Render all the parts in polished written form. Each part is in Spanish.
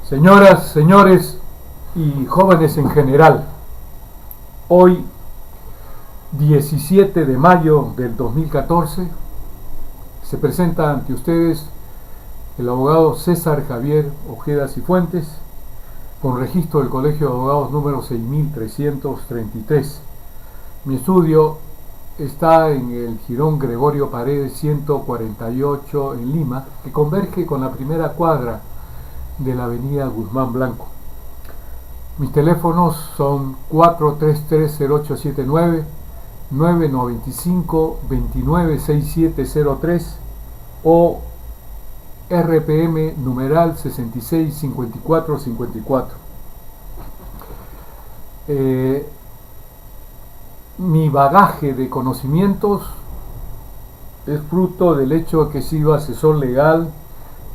Señoras, señores y jóvenes en general, hoy 17 de mayo del 2014 se presenta ante ustedes el abogado César Javier Ojeda Cifuentes, con registro del Colegio de Abogados número 6333. Mi estudio está en el Jirón Gregorio Paredes 148 en Lima, que converge con la primera cuadra de la avenida Guzmán Blanco. Mis teléfonos son 433-0879, 995-296703 o RPM numeral 665454. Mi bagaje de conocimientos es fruto del hecho de que he sido asesor legal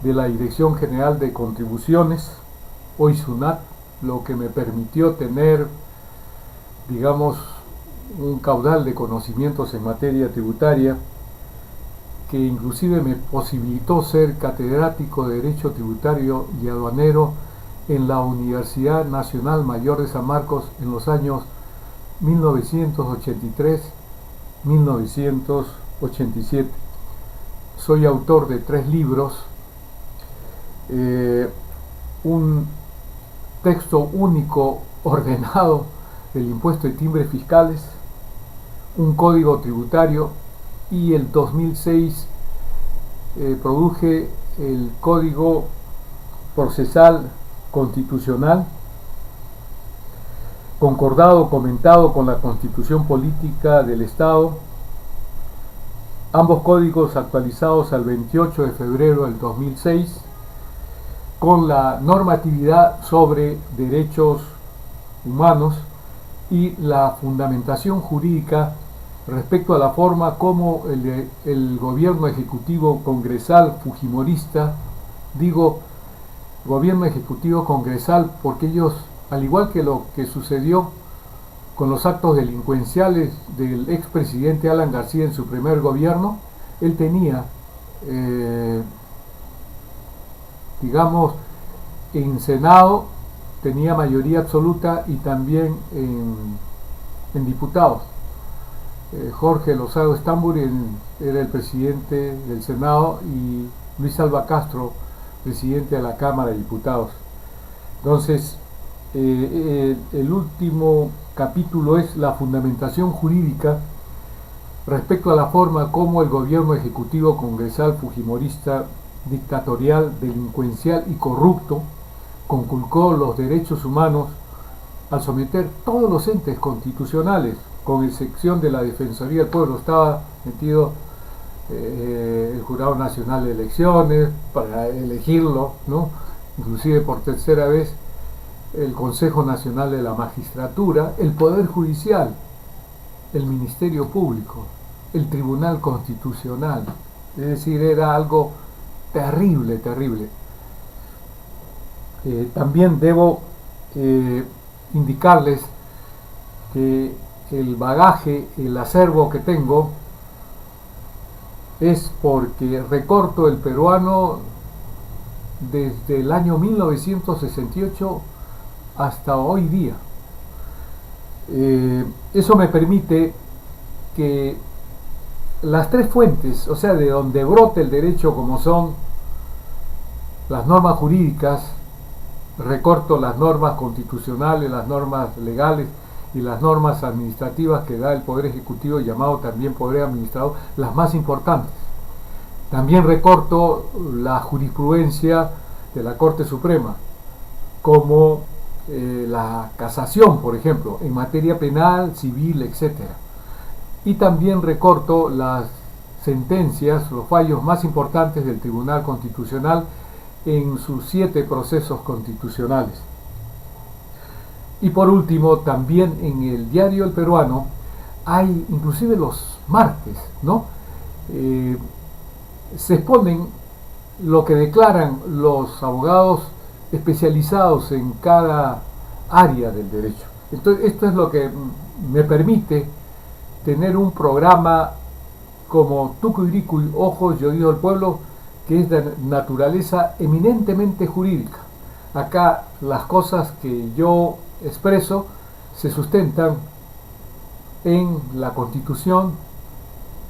de la Dirección General de Contribuciones, hoy SUNAT, lo que me permitió tener, digamos, un caudal de conocimientos en materia tributaria, que inclusive me posibilitó ser catedrático de Derecho Tributario y Aduanero en la Universidad Nacional Mayor de San Marcos en los años 1983-1987. Soy autor de 3 libros, un texto único ordenado del impuesto de timbres fiscales, un código tributario, y el 2006 produje el Código Procesal Constitucional, concordado, comentado con la Constitución Política del Estado, ambos códigos actualizados al 28 de febrero del 2006, con la normatividad sobre derechos humanos y la fundamentación jurídica respecto a la forma como el gobierno ejecutivo congresal fujimorista, digo gobierno ejecutivo congresal porque ellos, al igual que lo que sucedió con los actos delincuenciales del expresidente Alan García en su primer gobierno, él tenía digamos, en Senado tenía mayoría absoluta y también en diputados. Jorge Lozado Estamburi era el presidente del Senado y Luis Alba Castro, presidente de la Cámara de Diputados. Entonces, el último capítulo es la fundamentación jurídica respecto a la forma como el gobierno ejecutivo congresal fujimorista, dictatorial, delincuencial y corrupto conculcó los derechos humanos al someter todos los entes constitucionales, con excepción de la Defensoría del Pueblo. Estaba metido el Jurado Nacional de Elecciones para elegirlo, ¿no? Inclusive por tercera vez el Consejo Nacional de la Magistratura, el Poder Judicial, el Ministerio Público, el Tribunal Constitucional. Es decir, era algo terrible, terrible. También debo indicarles que el bagaje, el acervo que tengo es porque recorto el peruano desde el año 1968 hasta hoy día. Eso me permite que las 3 fuentes, o sea, de donde brote el derecho, como son las normas jurídicas, recorto las normas constitucionales, las normas legales y las normas administrativas que da el Poder Ejecutivo, llamado también Poder Administrador, las más importantes. También recorto la jurisprudencia de la Corte Suprema, como la casación, por ejemplo, en materia penal, civil, etcétera. Y también recorto las sentencias, los fallos más importantes del Tribunal Constitucional en sus 7 procesos constitucionales. Y por último, también en el diario El Peruano hay, inclusive los martes, ¿no? Se exponen lo que declaran los abogados especializados en cada área del derecho. Entonces, esto es lo que me permite tener un programa como Tucuiricuy, Ojos y Oídos del Pueblo, que es de naturaleza eminentemente jurídica, Acá las cosas que yo expreso se sustentan en la Constitución,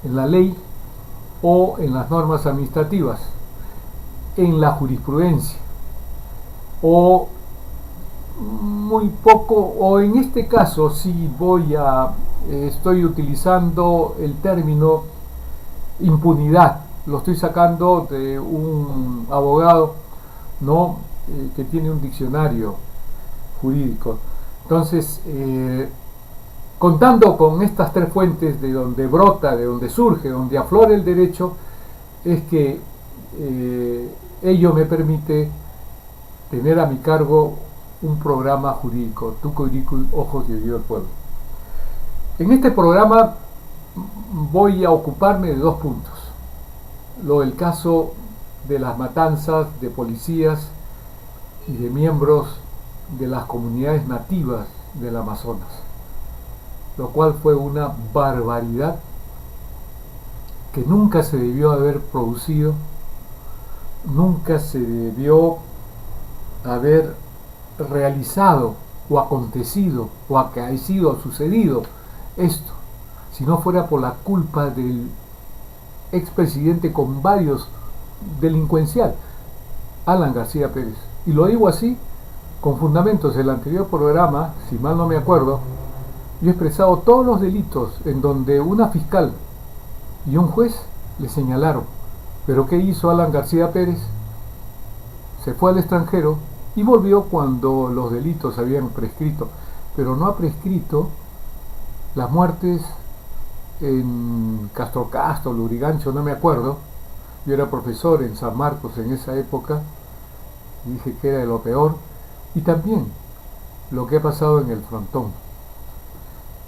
en la ley o en las normas administrativas, en la jurisprudencia o muy poco, o en este caso sí estoy utilizando el término impunidad, lo estoy sacando de un abogado, no que tiene un diccionario jurídico. Entonces, contando con estas tres fuentes de donde brota, de donde surge, donde aflora el derecho, es que ello me permite tener a mi cargo un programa jurídico, Tucuyricul, Ojos y Oídos del Pueblo. En este programa voy a ocuparme de dos puntos. El caso de las matanzas de policías y de miembros de las comunidades nativas del Amazonas, lo cual fue una barbaridad que nunca se debió haber producido, nunca se debió haber realizado o acontecido o acaecido o sucedido esto, si no fuera por la culpa del expresidente con varios delincuencial, Alan García Pérez. Y lo digo así, con fundamentos. El anterior programa, si mal no me acuerdo, yo he expresado todos los delitos en donde una fiscal y un juez le señalaron. Pero ¿qué hizo Alan García Pérez? Se fue al extranjero y volvió cuando los delitos habían prescrito. Pero no ha prescrito las muertes en Castro Castro, Lurigancho, no me acuerdo. Yo era profesor en San Marcos en esa época y dije que era de lo peor. Y también lo que ha pasado en el Frontón.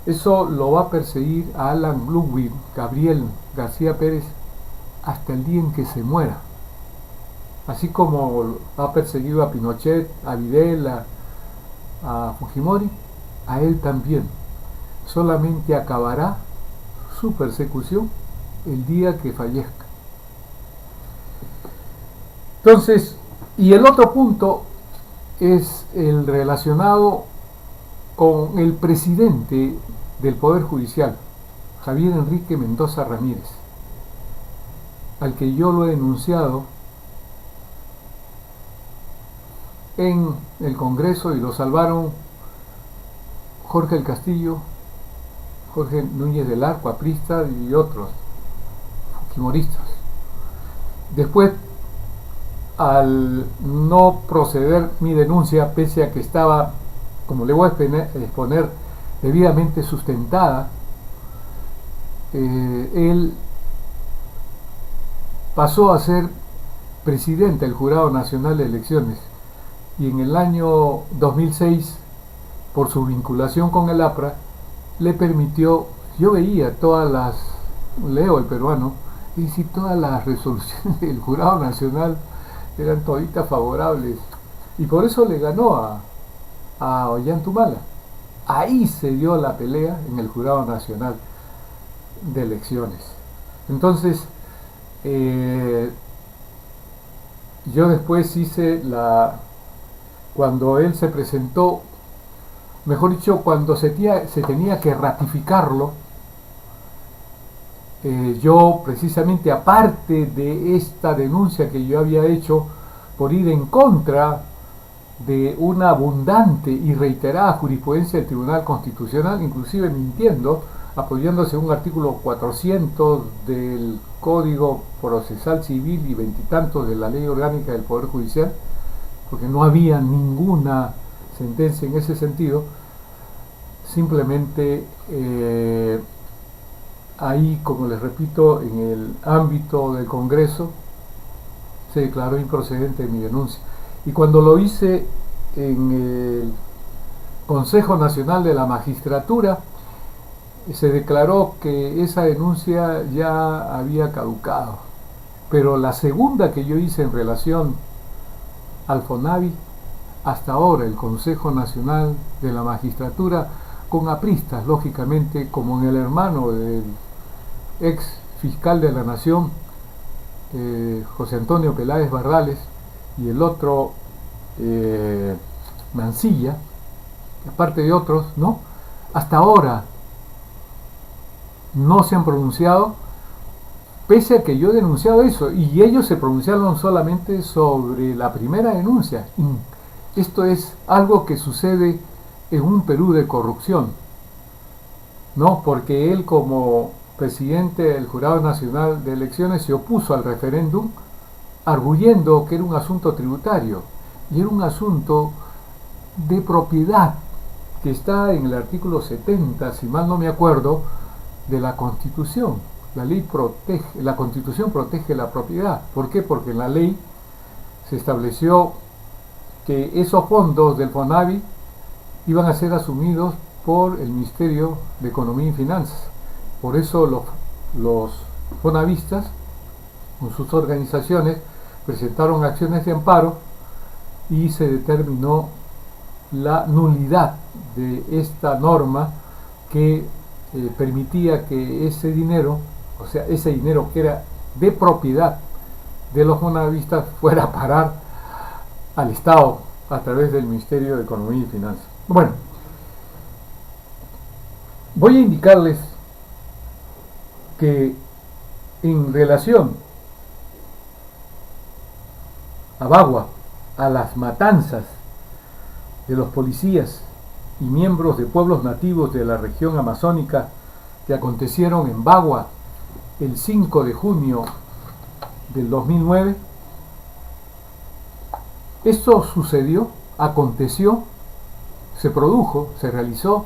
Eso lo va a perseguir a Alan Ludwig Gabriel García Pérez hasta el día en que se muera. Así como ha perseguido a Pinochet, a Videla, a Fujimori, a él también. Solamente acabará su persecución el día que fallezca. Entonces, y el otro punto es el relacionado con el presidente del Poder Judicial, Javier Enrique Mendoza Ramírez, al que yo lo he denunciado en el Congreso y lo salvaron Jorge del Castillo, Jorge Núñez del Arco, aprista, y otros fujimoristas. Después, al no proceder mi denuncia, pese a que estaba, como le voy a exponer, debidamente sustentada, él pasó a ser presidente del Jurado Nacional de Elecciones y en el año 2006, por su vinculación con el APRA, le permitió, yo veía leo el peruano, y si todas las resoluciones del Jurado Nacional eran toditas favorables, y por eso le ganó a Ollantumala. Ahí se dio la pelea en el Jurado Nacional de Elecciones. Entonces, yo después cuando él se presentó, mejor dicho, cuando se tenía que ratificarlo, yo precisamente, aparte de esta denuncia que yo había hecho por ir en contra de una abundante y reiterada jurisprudencia del Tribunal Constitucional, inclusive mintiendo, apoyándose en un artículo 400 del Código Procesal Civil y veintitantos de la Ley Orgánica del Poder Judicial, porque no había ninguna sentencia en ese sentido, simplemente ahí, como les repito, en el ámbito del Congreso se declaró improcedente mi denuncia. Y cuando lo hice en el Consejo Nacional de la Magistratura, se declaró que esa denuncia ya había caducado. Pero la segunda que yo hice en relación al FONAVI, hasta ahora el Consejo Nacional de la Magistratura, con apristas, lógicamente, como en el hermano del ex fiscal de la Nación, José Antonio Peláez Barrales, y el otro Mansilla, aparte de otros, ¿no? Hasta ahora no se han pronunciado, pese a que yo he denunciado eso, y ellos se pronunciaron solamente sobre la primera denuncia. Esto es algo que sucede en un Perú de corrupción, ¿no? Porque él, como presidente del Jurado Nacional de Elecciones, se opuso al referéndum, arguyendo que era un asunto tributario, y era un asunto de propiedad, que está en el artículo 70, si mal no me acuerdo, de la Constitución. La Constitución protege la propiedad. ¿Por qué? Porque en la ley se estableció que esos fondos del FONAVI iban a ser asumidos por el Ministerio de Economía y Finanzas. Por eso los fonavistas, con sus organizaciones, presentaron acciones de amparo y se determinó la nulidad de esta norma que permitía que ese dinero, o sea, ese dinero que era de propiedad de los fonavistas, fuera a parar al Estado a través del Ministerio de Economía y Finanzas. Bueno, voy a indicarles que en relación a Bagua, a las matanzas de los policías y miembros de pueblos nativos de la región amazónica que acontecieron en Bagua el 5 de junio del 2009, esto sucedió, aconteció, se produjo, se realizó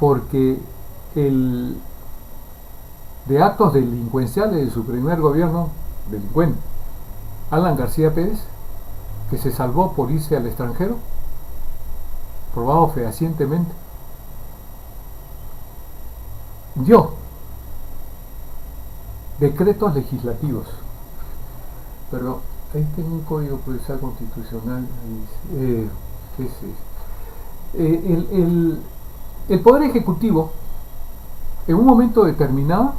porque el de actos delincuenciales de su primer gobierno, delincuente, Alan García Pérez, que se salvó por irse al extranjero, probado fehacientemente, dio decretos legislativos. Pero ahí tengo un código procesal constitucional. ¿Qué es eso? El Poder Ejecutivo, en un momento determinado,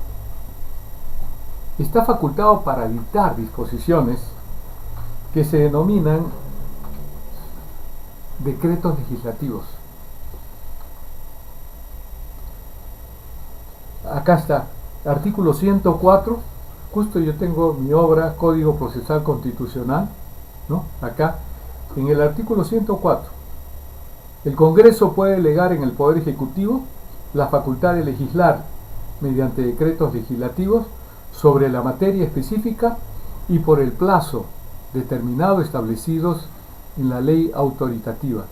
está facultado para dictar disposiciones que se denominan decretos legislativos. Acá está, artículo 104, justo yo tengo mi obra Código Procesal Constitucional, ¿no? Acá, en el artículo 104, el Congreso puede delegar en el Poder Ejecutivo la facultad de legislar mediante decretos legislativos sobre la materia específica y por el plazo determinado establecidos en la ley autoritativa.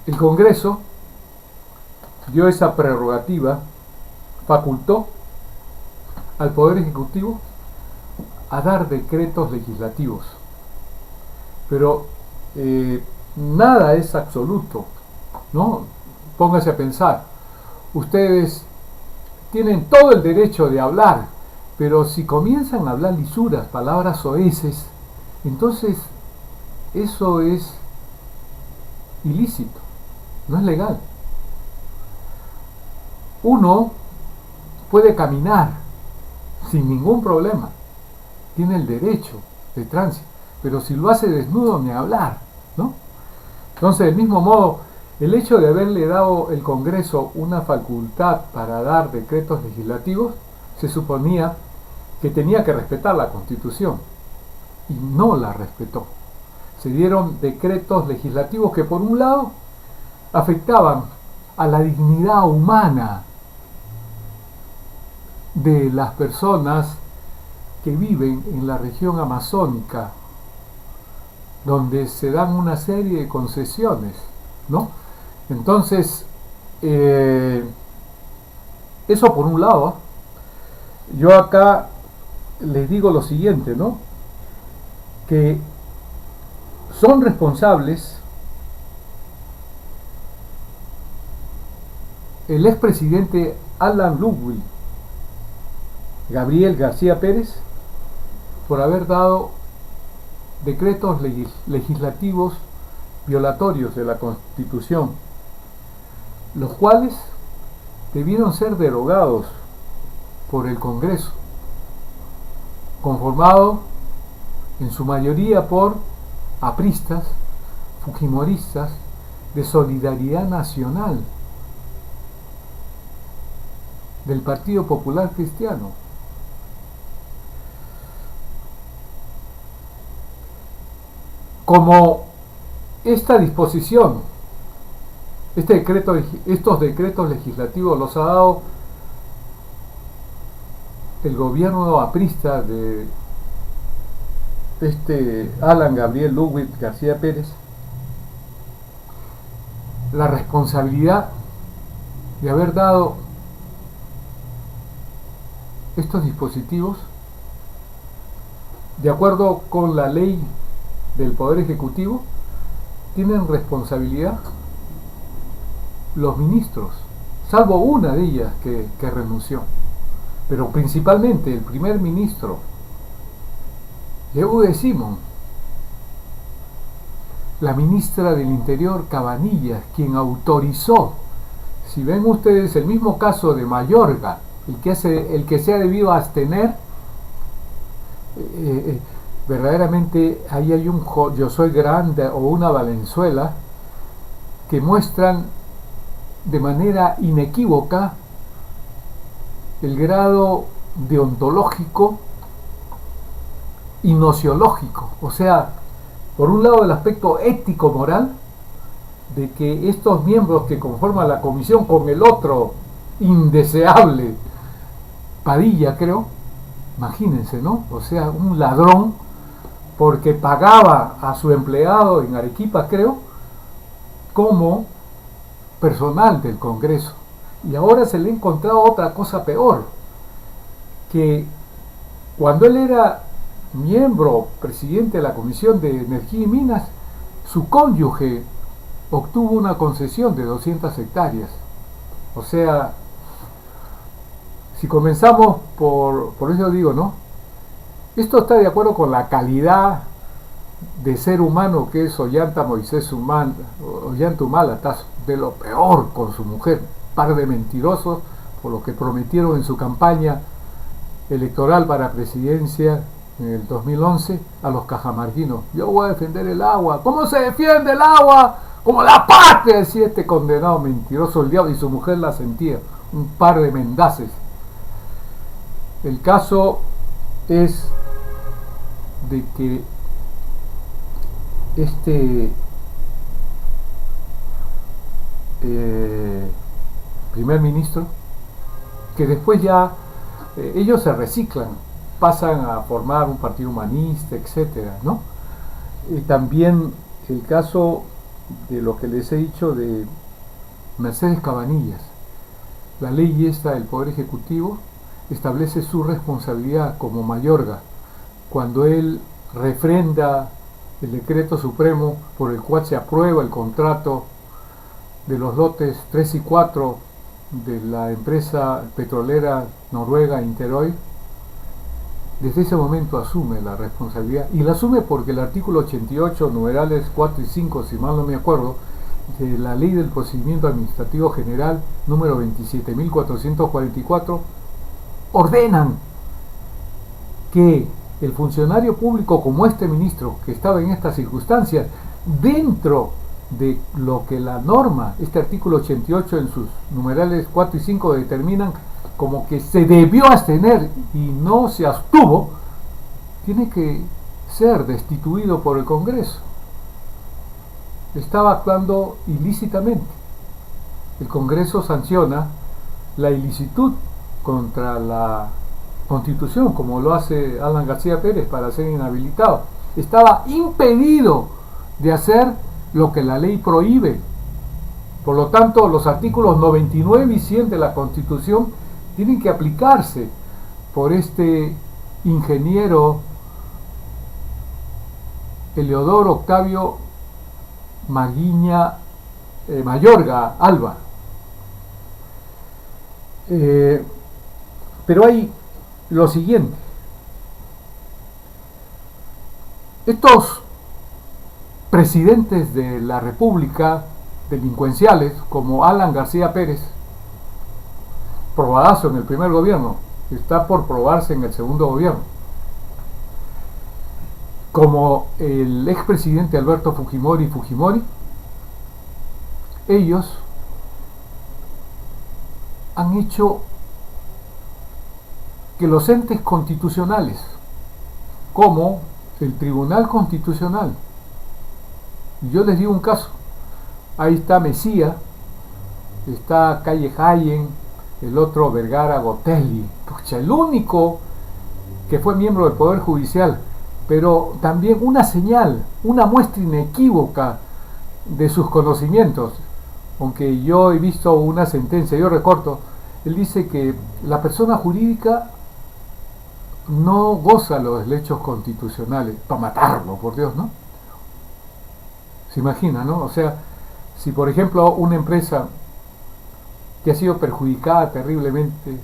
El Congreso dio esa prerrogativa, facultó al Poder Ejecutivo a dar decretos legislativos. Pero nada es absoluto, ¿no? Póngase a pensar, ustedes tienen todo el derecho de hablar, pero si comienzan a hablar lisuras, palabras soeces, entonces eso es ilícito, no es legal. Uno puede caminar sin ningún problema, tiene el derecho de tránsito, pero si lo hace desnudo, ni hablar, ¿no? Entonces, del mismo modo, el hecho de haberle dado el Congreso una facultad para dar decretos legislativos, se suponía que tenía que respetar la Constitución, y no la respetó. Se dieron decretos legislativos que, por un lado, afectaban a la dignidad humana de las personas que viven en la región amazónica, donde se dan una serie de concesiones, ¿no? Entonces, eso por un lado. Yo acá les digo lo siguiente, ¿no? Que son responsables el expresidente Alan Ludwig, Gabriel García Pérez, por haber dado decretos legislativos violatorios de la Constitución, los cuales debieron ser derogados por el Congreso, conformado en su mayoría por apristas, fujimoristas, de Solidaridad Nacional, del Partido Popular Cristiano. Como esta disposición, estos decretos legislativos los ha dado el gobierno aprista de Alan Gabriel Ludwig García Pérez, la responsabilidad de haber dado estos dispositivos de acuerdo con la ley del Poder Ejecutivo, tienen responsabilidad los ministros, salvo una de ellas que renunció, pero principalmente el primer ministro, Eude Simón, la ministra del Interior Cabanillas, quien autorizó, si ven ustedes el mismo caso de Mayorga, el que se ha debido abstener, verdaderamente ahí hay un Yo Soy Grande o una Valenzuela que muestran de manera inequívoca el grado deontológico y nociológico, o sea, por un lado el aspecto ético-moral de que estos miembros que conforman la comisión con el otro indeseable Padilla, creo, imagínense, ¿no? O sea, un ladrón porque pagaba a su empleado en Arequipa, creo, como personal del Congreso. Y ahora se le ha encontrado otra cosa peor, que cuando él era miembro, presidente de la Comisión de Energía y Minas, su cónyuge obtuvo una concesión de 200 hectáreas. O sea, si comenzamos por eso digo, ¿no? Esto está de acuerdo con la calidad de ser humano que es Ollanta Moisés Ollanta Humala, está de lo peor con su mujer, par de mentirosos por lo que prometieron en su campaña electoral para presidencia en el 2011 a los cajamarquinos. Yo voy a defender el agua. ¿Cómo se defiende el agua? Como la patria, decía este condenado mentiroso el diablo, y su mujer la sentía, un par de mendaces. El caso es de que primer ministro, que después ya ellos se reciclan, pasan a formar un partido humanista, etcétera, ¿no? Y también el caso de lo que les he dicho de Mercedes Cabanillas, la ley esta del Poder Ejecutivo establece su responsabilidad como Mayorga cuando él refrenda el decreto supremo por el cual se aprueba el contrato de los lotes 3 y 4 de la empresa petrolera noruega Interoil. Desde ese momento asume la responsabilidad, y la asume porque el artículo 88, numerales 4 y 5, si mal no me acuerdo, de la Ley del Procedimiento Administrativo General número 27.444 ordenan que el funcionario público como este ministro que estaba en estas circunstancias, dentro de lo que la norma, este artículo 88 en sus numerales 4 y 5 determinan como que se debió abstener y no se abstuvo, tiene que ser destituido por el Congreso. Estaba actuando ilícitamente. El Congreso sanciona la ilicitud contra la Constitución, como lo hace Alan García Pérez para ser inhabilitado. Estaba impedido de hacer lo que la ley prohíbe. Por lo tanto, los artículos 99 y 100 de la Constitución tienen que aplicarse por este ingeniero Eleodoro Octavio Mayorga Alba. Pero hay lo siguiente: estos presidentes de la República delincuenciales como Alan García Pérez, probadazo en el primer gobierno, está por probarse en el segundo gobierno, como el expresidente Alberto Fujimori, ellos han hecho que los entes constitucionales, como el Tribunal Constitucional, yo les digo un caso, ahí está Mesía, está Calle Hayen, el otro Vergara Gotelli, pucha, el único que fue miembro del Poder Judicial, pero también una señal, una muestra inequívoca de sus conocimientos, aunque yo he visto una sentencia, yo recorto, él dice que la persona jurídica no goza los derechos constitucionales, para matarlo, por Dios, ¿no? Se imagina, ¿no? O sea, si por ejemplo una empresa que ha sido perjudicada terriblemente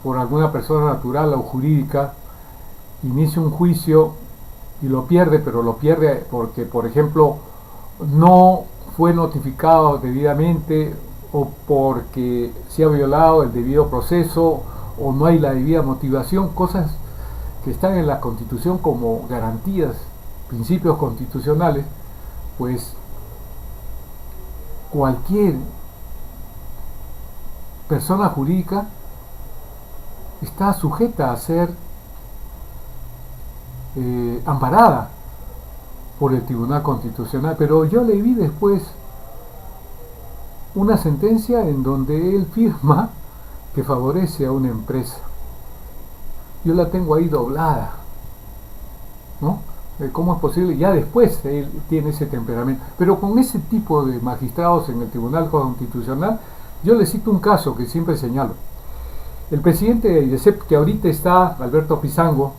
por alguna persona natural o jurídica, inicia un juicio y lo pierde, pero lo pierde porque, por ejemplo, no fue notificado debidamente o porque se ha violado el debido proceso o no hay la debida motivación, cosas que están en la Constitución como garantías, principios constitucionales, pues cualquier persona jurídica está sujeta a ser amparada por el Tribunal Constitucional. Pero yo le vi después una sentencia en donde él firma que favorece a una empresa. Yo la tengo ahí doblada, ¿no? ¿Cómo es posible? Ya después él tiene ese temperamento. Pero con ese tipo de magistrados en el Tribunal Constitucional, yo le cito un caso que siempre señalo. El presidente de IDESEP, que ahorita está, Alberto Pizango,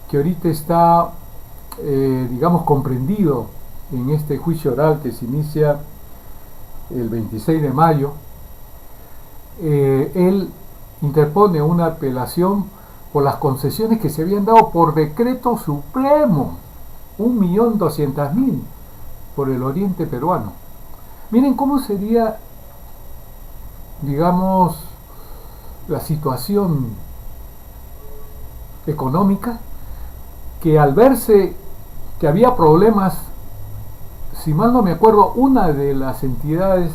que ahorita está, digamos, comprendido en este juicio oral que se inicia el 26 de mayo, él interpone una apelación por las concesiones que se habían dado por decreto supremo, 1.200.000 por el oriente peruano. Miren cómo sería, digamos, la situación económica, que al verse que había problemas, si mal no me acuerdo, una de las entidades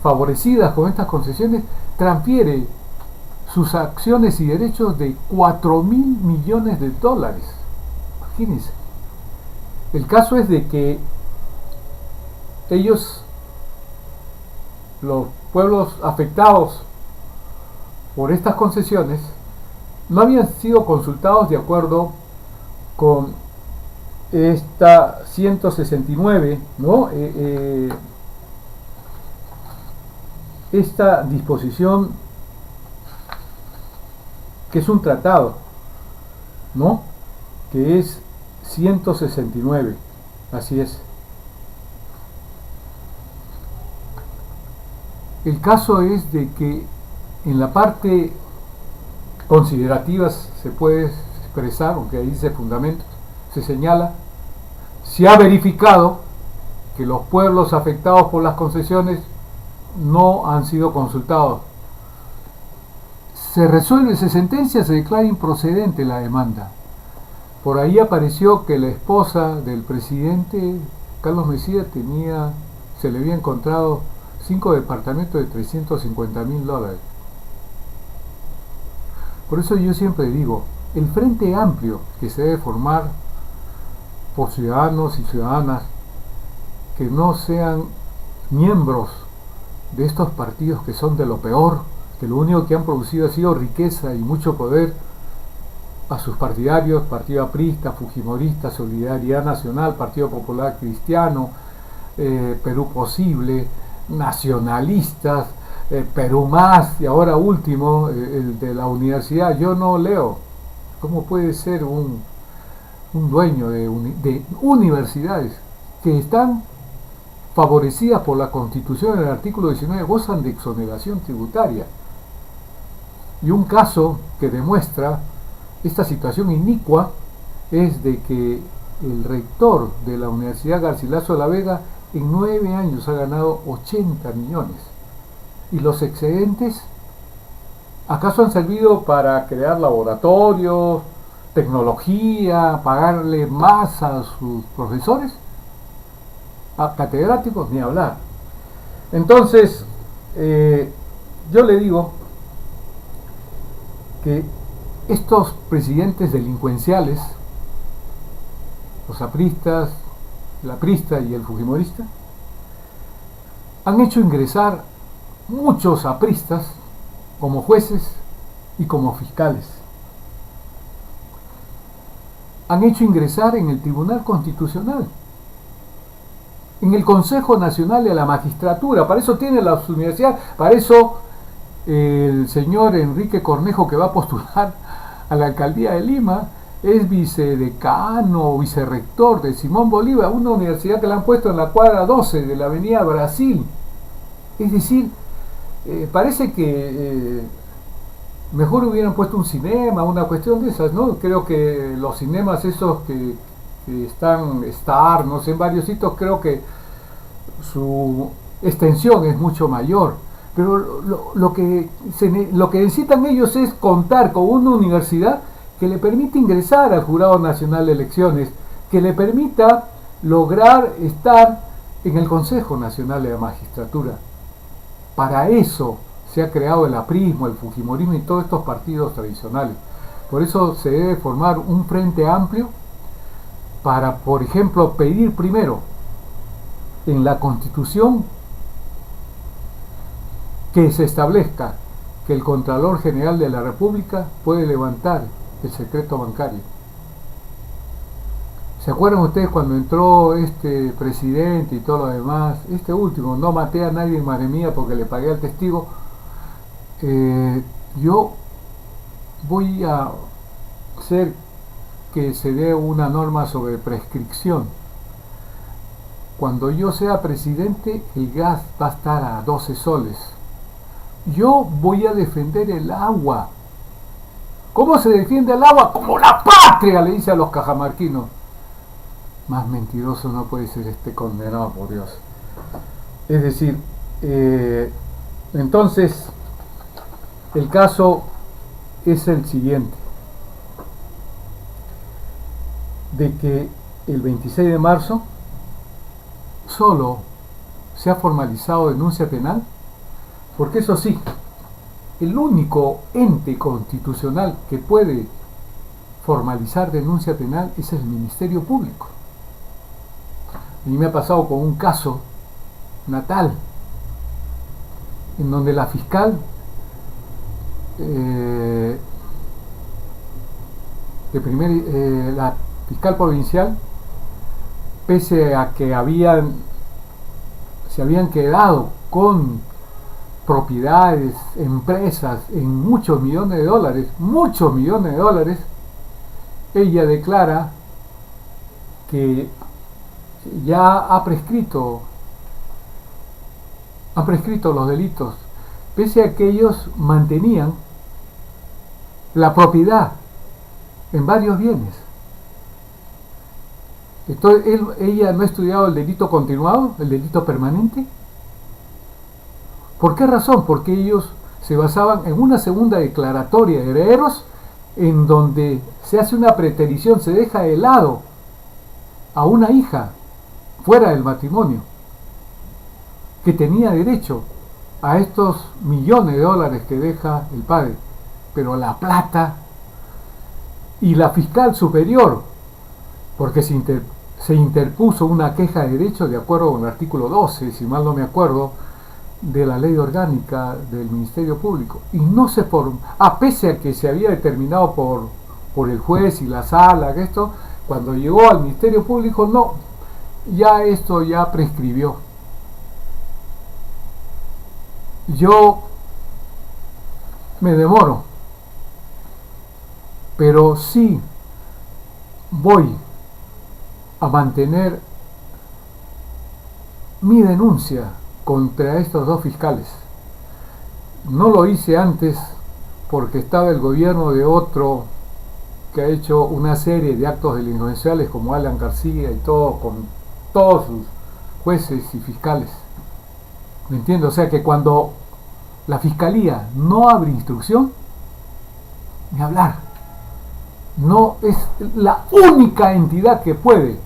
favorecidas con estas concesiones transfiere sus acciones y derechos de 4.000 millones de dólares. Imagínense. El caso es de que ellos, los pueblos afectados por estas concesiones, no habían sido consultados de acuerdo con esta 169, ¿no? Esta disposición, que es un tratado, ¿no? Que es 169, así es. El caso es de que en la parte considerativa se puede expresar, aunque ahí dice fundamentos, se señala, se ha verificado que los pueblos afectados por las concesiones no han sido consultados. Se resuelve, se sentencia, se declara improcedente la demanda. Por ahí apareció que la esposa del presidente Carlos Mesía se le había encontrado 5 departamentos de 350.000 dólares. Por eso yo siempre digo, el frente amplio que se debe formar por ciudadanos y ciudadanas que no sean miembros de estos partidos que son de lo peor, que lo único que han producido ha sido riqueza y mucho poder a sus partidarios, Partido Aprista, Fujimorista, Solidaridad Nacional, Partido Popular Cristiano, Perú Posible, nacionalistas, Perú Más, y ahora último, el de la universidad. Yo no leo cómo puede ser un dueño de universidades que están favorecidas por la Constitución en el artículo 19, gozan de exoneración tributaria. Y un caso que demuestra esta situación inicua es de que el rector de la Universidad Garcilaso de la Vega en 9 años ha ganado 80 millones. ¿Y los excedentes acaso han servido para crear laboratorios, tecnología, pagarle más a sus profesores, a catedráticos, ni hablar. Entonces, yo le digo que estos presidentes delincuenciales, los apristas, el aprista y el fujimorista, han hecho ingresar muchos apristas como jueces y como fiscales. Han hecho ingresar en el Tribunal Constitucional, en el Consejo Nacional de la Magistratura. Para eso tiene las universidades, para eso el señor Enrique Cornejo, que va a postular a la alcaldía de Lima, es vicedecano, vicerrector de Simón Bolívar, una universidad que la han puesto en la cuadra 12 de la avenida Brasil. Es decir, parece que mejor hubieran puesto un cinema, una cuestión de esas, ¿no? Creo que los cinemas esos que están Star, no sé, en varios sitios, creo que su extensión es mucho mayor. Pero lo que necesitan ellos es contar con una universidad que le permita ingresar al Jurado Nacional de Elecciones, que le permita lograr estar en el Consejo Nacional de la Magistratura. Para eso se ha creado el aprismo, el fujimorismo y todos estos partidos tradicionales. Por eso se debe formar un frente amplio para, por ejemplo, pedir primero en la Constitución que se establezca que el Contralor General de la República puede levantar el secreto bancario. ¿Se acuerdan ustedes cuando entró este presidente y todo lo demás? Este último, no maté a nadie en madre mía porque le pagué al testigo. Yo voy a hacer que se dé una norma sobre prescripción. Cuando yo sea presidente, el gas va a estar a 12 soles. Yo voy a defender el agua. ¿Cómo se defiende el agua? Como la patria, le dice a los cajamarquinos. Más mentiroso no puede ser este condenado, por Dios. Es decir, entonces, el caso es el siguiente. De que el 26 de marzo solo se ha formalizado denuncia penal, porque eso sí, el único ente constitucional que puede formalizar denuncia penal es el Ministerio Público. A mí me ha pasado con un caso natal en donde la fiscal la fiscal provincial, pese a que se habían quedado con propiedades, empresas en muchos millones de dólares, ella declara que ya han prescrito los delitos, pese a que ellos mantenían la propiedad en varios bienes. Entonces, ella no ha estudiado el delito continuado, el delito permanente. ¿Por qué razón? Porque ellos se basaban en una segunda declaratoria de herederos en donde se hace una preterición, se deja de lado a una hija fuera del matrimonio que tenía derecho a estos millones de dólares que deja el padre, pero la plata, y la fiscal superior, porque se interpuso una queja de derecho de acuerdo con el artículo 12, si mal no me acuerdo, de la ley orgánica del Ministerio Público, y no se formó, pese a que se había determinado por el juez y la sala, que esto, cuando llegó al Ministerio Público, no, ya esto ya prescribió. Yo me demoro, pero sí voy a mantener mi denuncia contra estos dos fiscales. No lo hice antes porque estaba el gobierno de otro que ha hecho una serie de actos delincuenciales como Alan García y todo, con todos sus jueces y fiscales. ¿Me entiendes? O sea que cuando la fiscalía no abre instrucción, ni hablar. no es la única entidad que puede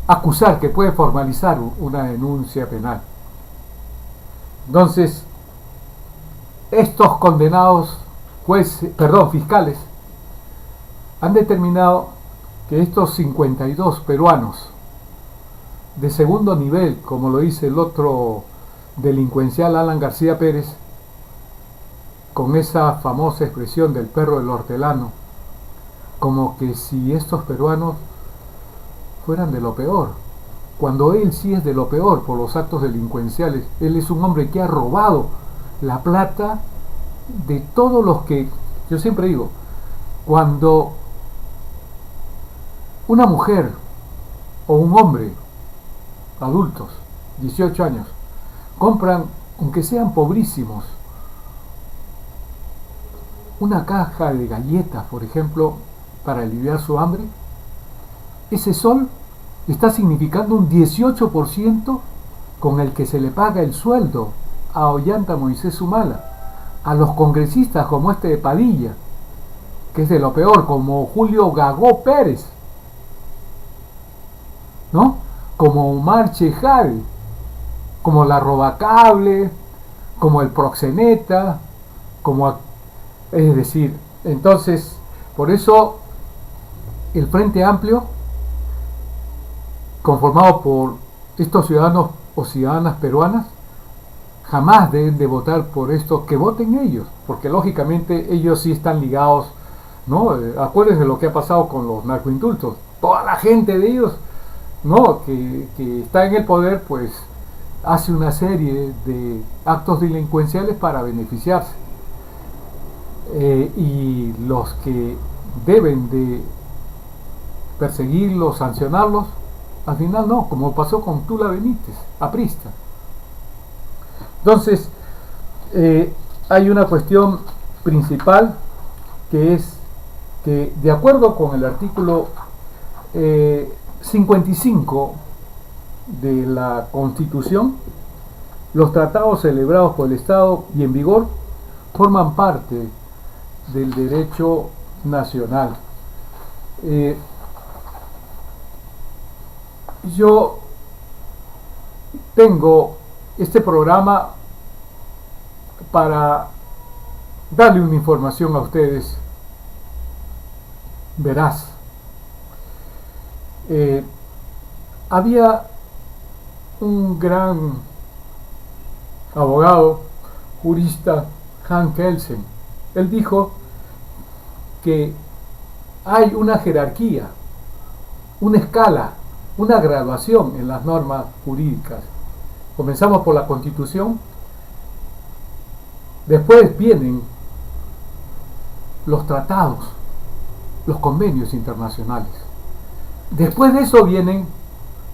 acusar, que puede formalizar una denuncia penal. Entonces, estos condenados fiscales han determinado que estos 52 peruanos de segundo nivel, como lo dice el otro delincuencial Alan García Pérez, con esa famosa expresión del perro del hortelano, como que si estos peruanos fueran de lo peor, cuando él sí es de lo peor por los actos delincuenciales. Él es un hombre que ha robado la plata de todos los que, yo siempre digo, cuando una mujer o un hombre, adultos, 18 años, compran, aunque sean pobrísimos, una caja de galletas, por ejemplo, para aliviar su hambre, ese sol está significando un 18% con el que se le paga el sueldo a Ollanta Moisés Humala, a los congresistas como este de Padilla, que es de lo peor, como Julio Gagó Pérez, ¿no? Como Omar Chejade, como la Robacable, como el Proxeneta, es decir, entonces, por eso el Frente Amplio, conformado por estos ciudadanos o ciudadanas peruanas, jamás deben de votar por esto, que voten ellos, porque lógicamente ellos sí están ligados, ¿no? Acuérdense de lo que ha pasado con los narcoindultos, toda la gente de ellos, ¿no? que está en el poder, pues hace una serie de actos delincuenciales para beneficiarse, y los que deben de perseguirlos, sancionarlos, al final no, como pasó con Tula Benítez, aprista. Entonces, hay una cuestión principal, que es que, de acuerdo con el artículo 55 de la Constitución, los tratados celebrados por el Estado y en vigor forman parte del derecho nacional. Yo tengo este programa para darle una información a ustedes veraz. Había un gran abogado, jurista, Hans Kelsen. Él dijo que hay una jerarquía, una escala, una graduación en las normas jurídicas. Comenzamos por la Constitución, después vienen los tratados, los convenios internacionales. Después de eso vienen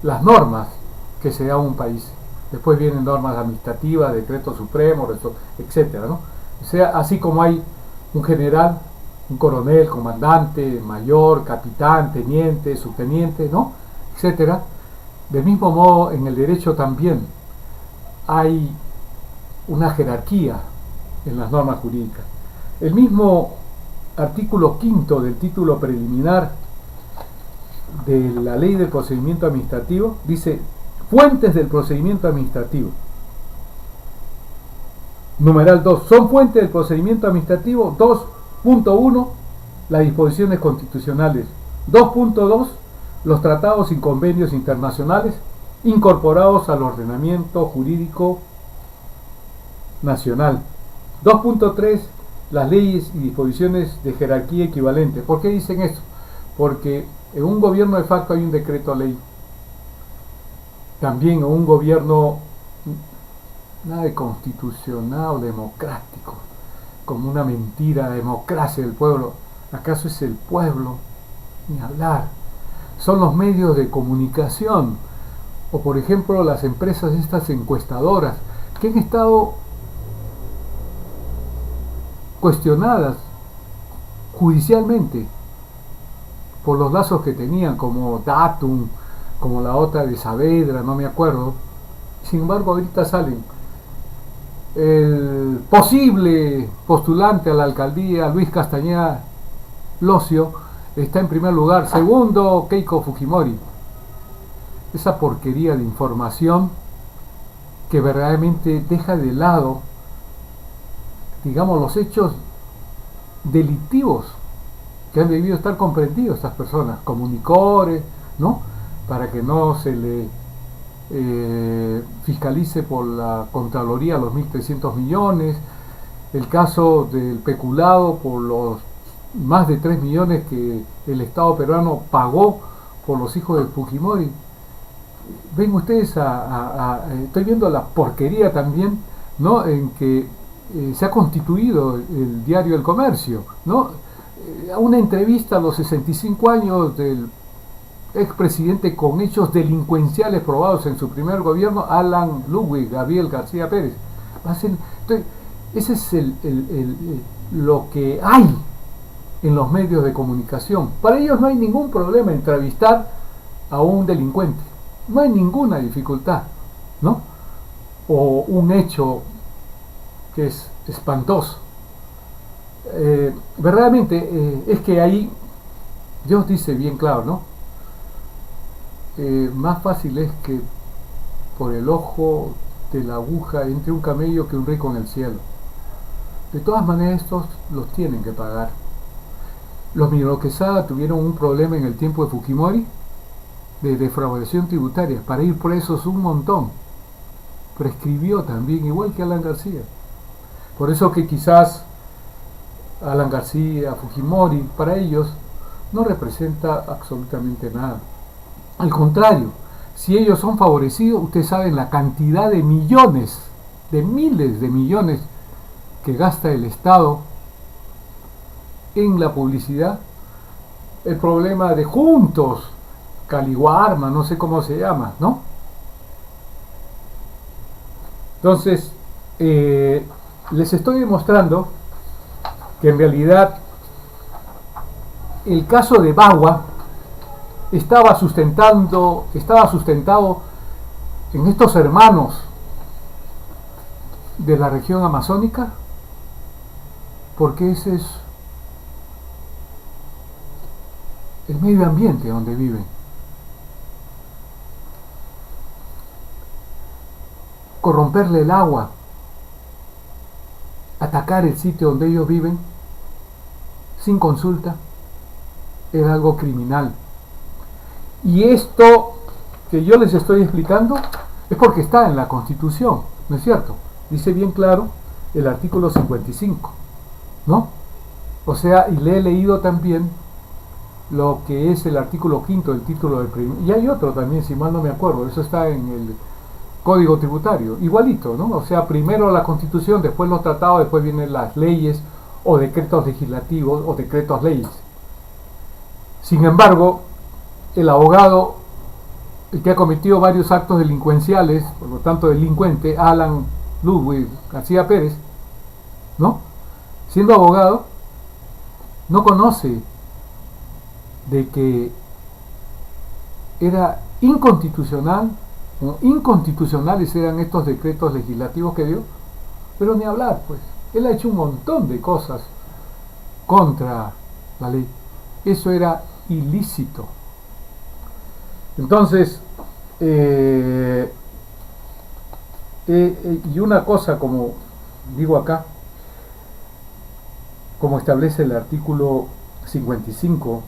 las normas que se da a un país. Después vienen normas administrativas, decretos supremos, etcétera, ¿no? O sea, así como hay un general, un coronel, comandante, mayor, capitán, teniente, subteniente, ¿no? Etcétera. Del mismo modo, en el derecho también hay una jerarquía en las normas jurídicas. El mismo artículo 5 del título preliminar de la Ley del Procedimiento Administrativo dice: fuentes del procedimiento administrativo. Numeral 2. Son fuentes del procedimiento administrativo 2.1 las disposiciones constitucionales. 2.2 los tratados y convenios internacionales incorporados al ordenamiento jurídico nacional. 2.3 las leyes y disposiciones de jerarquía equivalente. ¿Por qué dicen esto? Porque en un gobierno de facto hay un decreto ley. También en un gobierno nada de constitucional o democrático, como una mentira, democracia del pueblo. ¿Acaso es el pueblo? Ni hablar. Son los medios de comunicación, o por ejemplo las empresas estas encuestadoras, que han estado cuestionadas judicialmente por los lazos que tenían, como Datum, como la otra de Saavedra, no me acuerdo. Sin embargo, ahorita salen el posible postulante a la alcaldía, Luis Castañeda Locio, está en primer lugar. Segundo, Keiko Fujimori. Esa porquería de información que verdaderamente deja de lado, digamos, los hechos delictivos que han debido estar comprendidos estas personas, comunicadores, ¿no? Para que no se le fiscalice por la Contraloría los 1.300 millones, el caso del peculado por los más de 3 millones que el Estado peruano pagó por los hijos de Fujimori. Ven ustedes, estoy viendo la porquería también, ¿no? En que se ha constituido el diario El Comercio, ¿no? Una entrevista a los 65 años del expresidente con hechos delincuenciales probados en su primer gobierno, Alan Ludwig Gabriel García Pérez. Entonces, ese es lo que hay en los medios de comunicación. Para ellos no hay ningún problema entrevistar a un delincuente, no hay ninguna dificultad, ¿no? O un hecho que es espantoso. Verdaderamente es que ahí Dios dice bien claro, ¿no? Más fácil es que por el ojo de la aguja entre un camello que un rico en el cielo. De todas maneras, estos los tienen que pagar. Los Miro Quesada tuvieron un problema en el tiempo de Fujimori de defraudación tributaria, para ir presos un montón. Prescribió también, igual que Alan García. Por eso que quizás Alan García, Fujimori, para ellos no representa absolutamente nada. Al contrario, si ellos son favorecidos, ustedes saben la cantidad de millones, de miles de millones que gasta el Estado en la publicidad. El problema de Juntos, Caliwarma, no sé cómo se llama, ¿no? Entonces, les estoy demostrando que en realidad el caso de Bagua estaba sustentado en estos hermanos de la región amazónica, porque ese es el medio ambiente donde viven. Corromperle el agua, atacar el sitio donde ellos viven sin consulta, era algo criminal. Y esto que yo les estoy explicando es porque está en la Constitución, ¿no es cierto? Dice bien claro el artículo 55, ¿no? O sea, y le he leído también lo que es el artículo 5 del título del primer, y hay otro también, si mal no me acuerdo, eso está en el Código Tributario, igualito, ¿no? O sea, primero la Constitución, después los tratados, después vienen las leyes o decretos legislativos o decretos leyes. Sin embargo, el abogado, el que ha cometido varios actos delincuenciales, por lo tanto delincuente, Alan Ludwig García Pérez, ¿no? Siendo abogado, no conoce de que era inconstitucional, ¿no? Inconstitucionales eran estos decretos legislativos que dio, pero ni hablar, pues. Él ha hecho un montón de cosas contra la ley. Eso era ilícito. Entonces, y una cosa, como digo acá, como establece el artículo 55,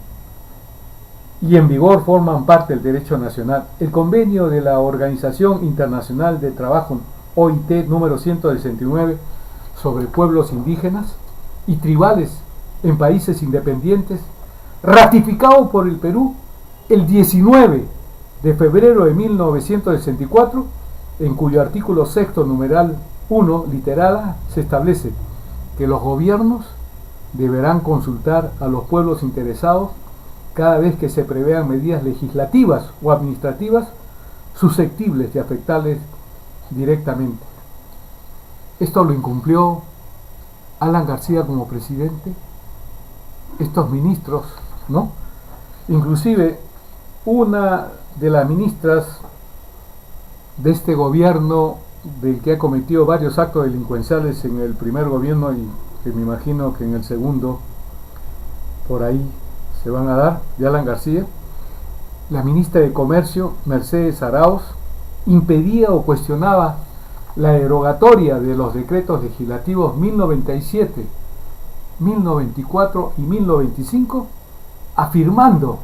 y en vigor forman parte del derecho nacional, el convenio de la Organización Internacional de Trabajo, OIT, número 169, sobre pueblos indígenas y tribales en países independientes, ratificado por el Perú el 19 de febrero de 1964, en cuyo artículo 6, numeral 1, literal A, se establece que los gobiernos deberán consultar a los pueblos interesados cada vez que se prevean medidas legislativas o administrativas susceptibles de afectarles directamente. Esto lo incumplió Alan García como presidente, estos ministros, ¿no? Inclusive una de las ministras de este gobierno, del que ha cometido varios actos delincuenciales en el primer gobierno y que me imagino que en el segundo por ahí se van a dar, de Alan García. La ministra de Comercio, Mercedes Arauz, impedía o cuestionaba la derogatoria de los decretos legislativos 1097, 1094 y 1095, afirmando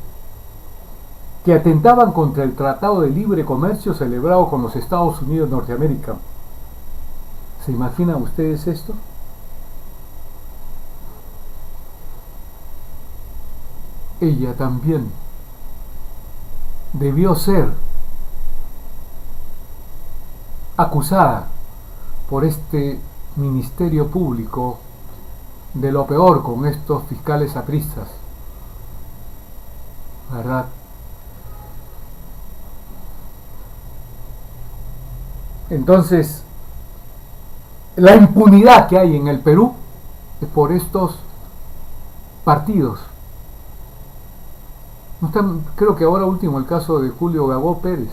que atentaban contra el Tratado de Libre Comercio celebrado con los Estados Unidos de Norteamérica. ¿Se imaginan ustedes esto? Ella también debió ser acusada por este Ministerio Público de lo peor con estos fiscales apristas, ¿verdad? Entonces, la impunidad que hay en el Perú es por estos partidos. No están, creo que ahora último el caso de Julio Gabó Pérez,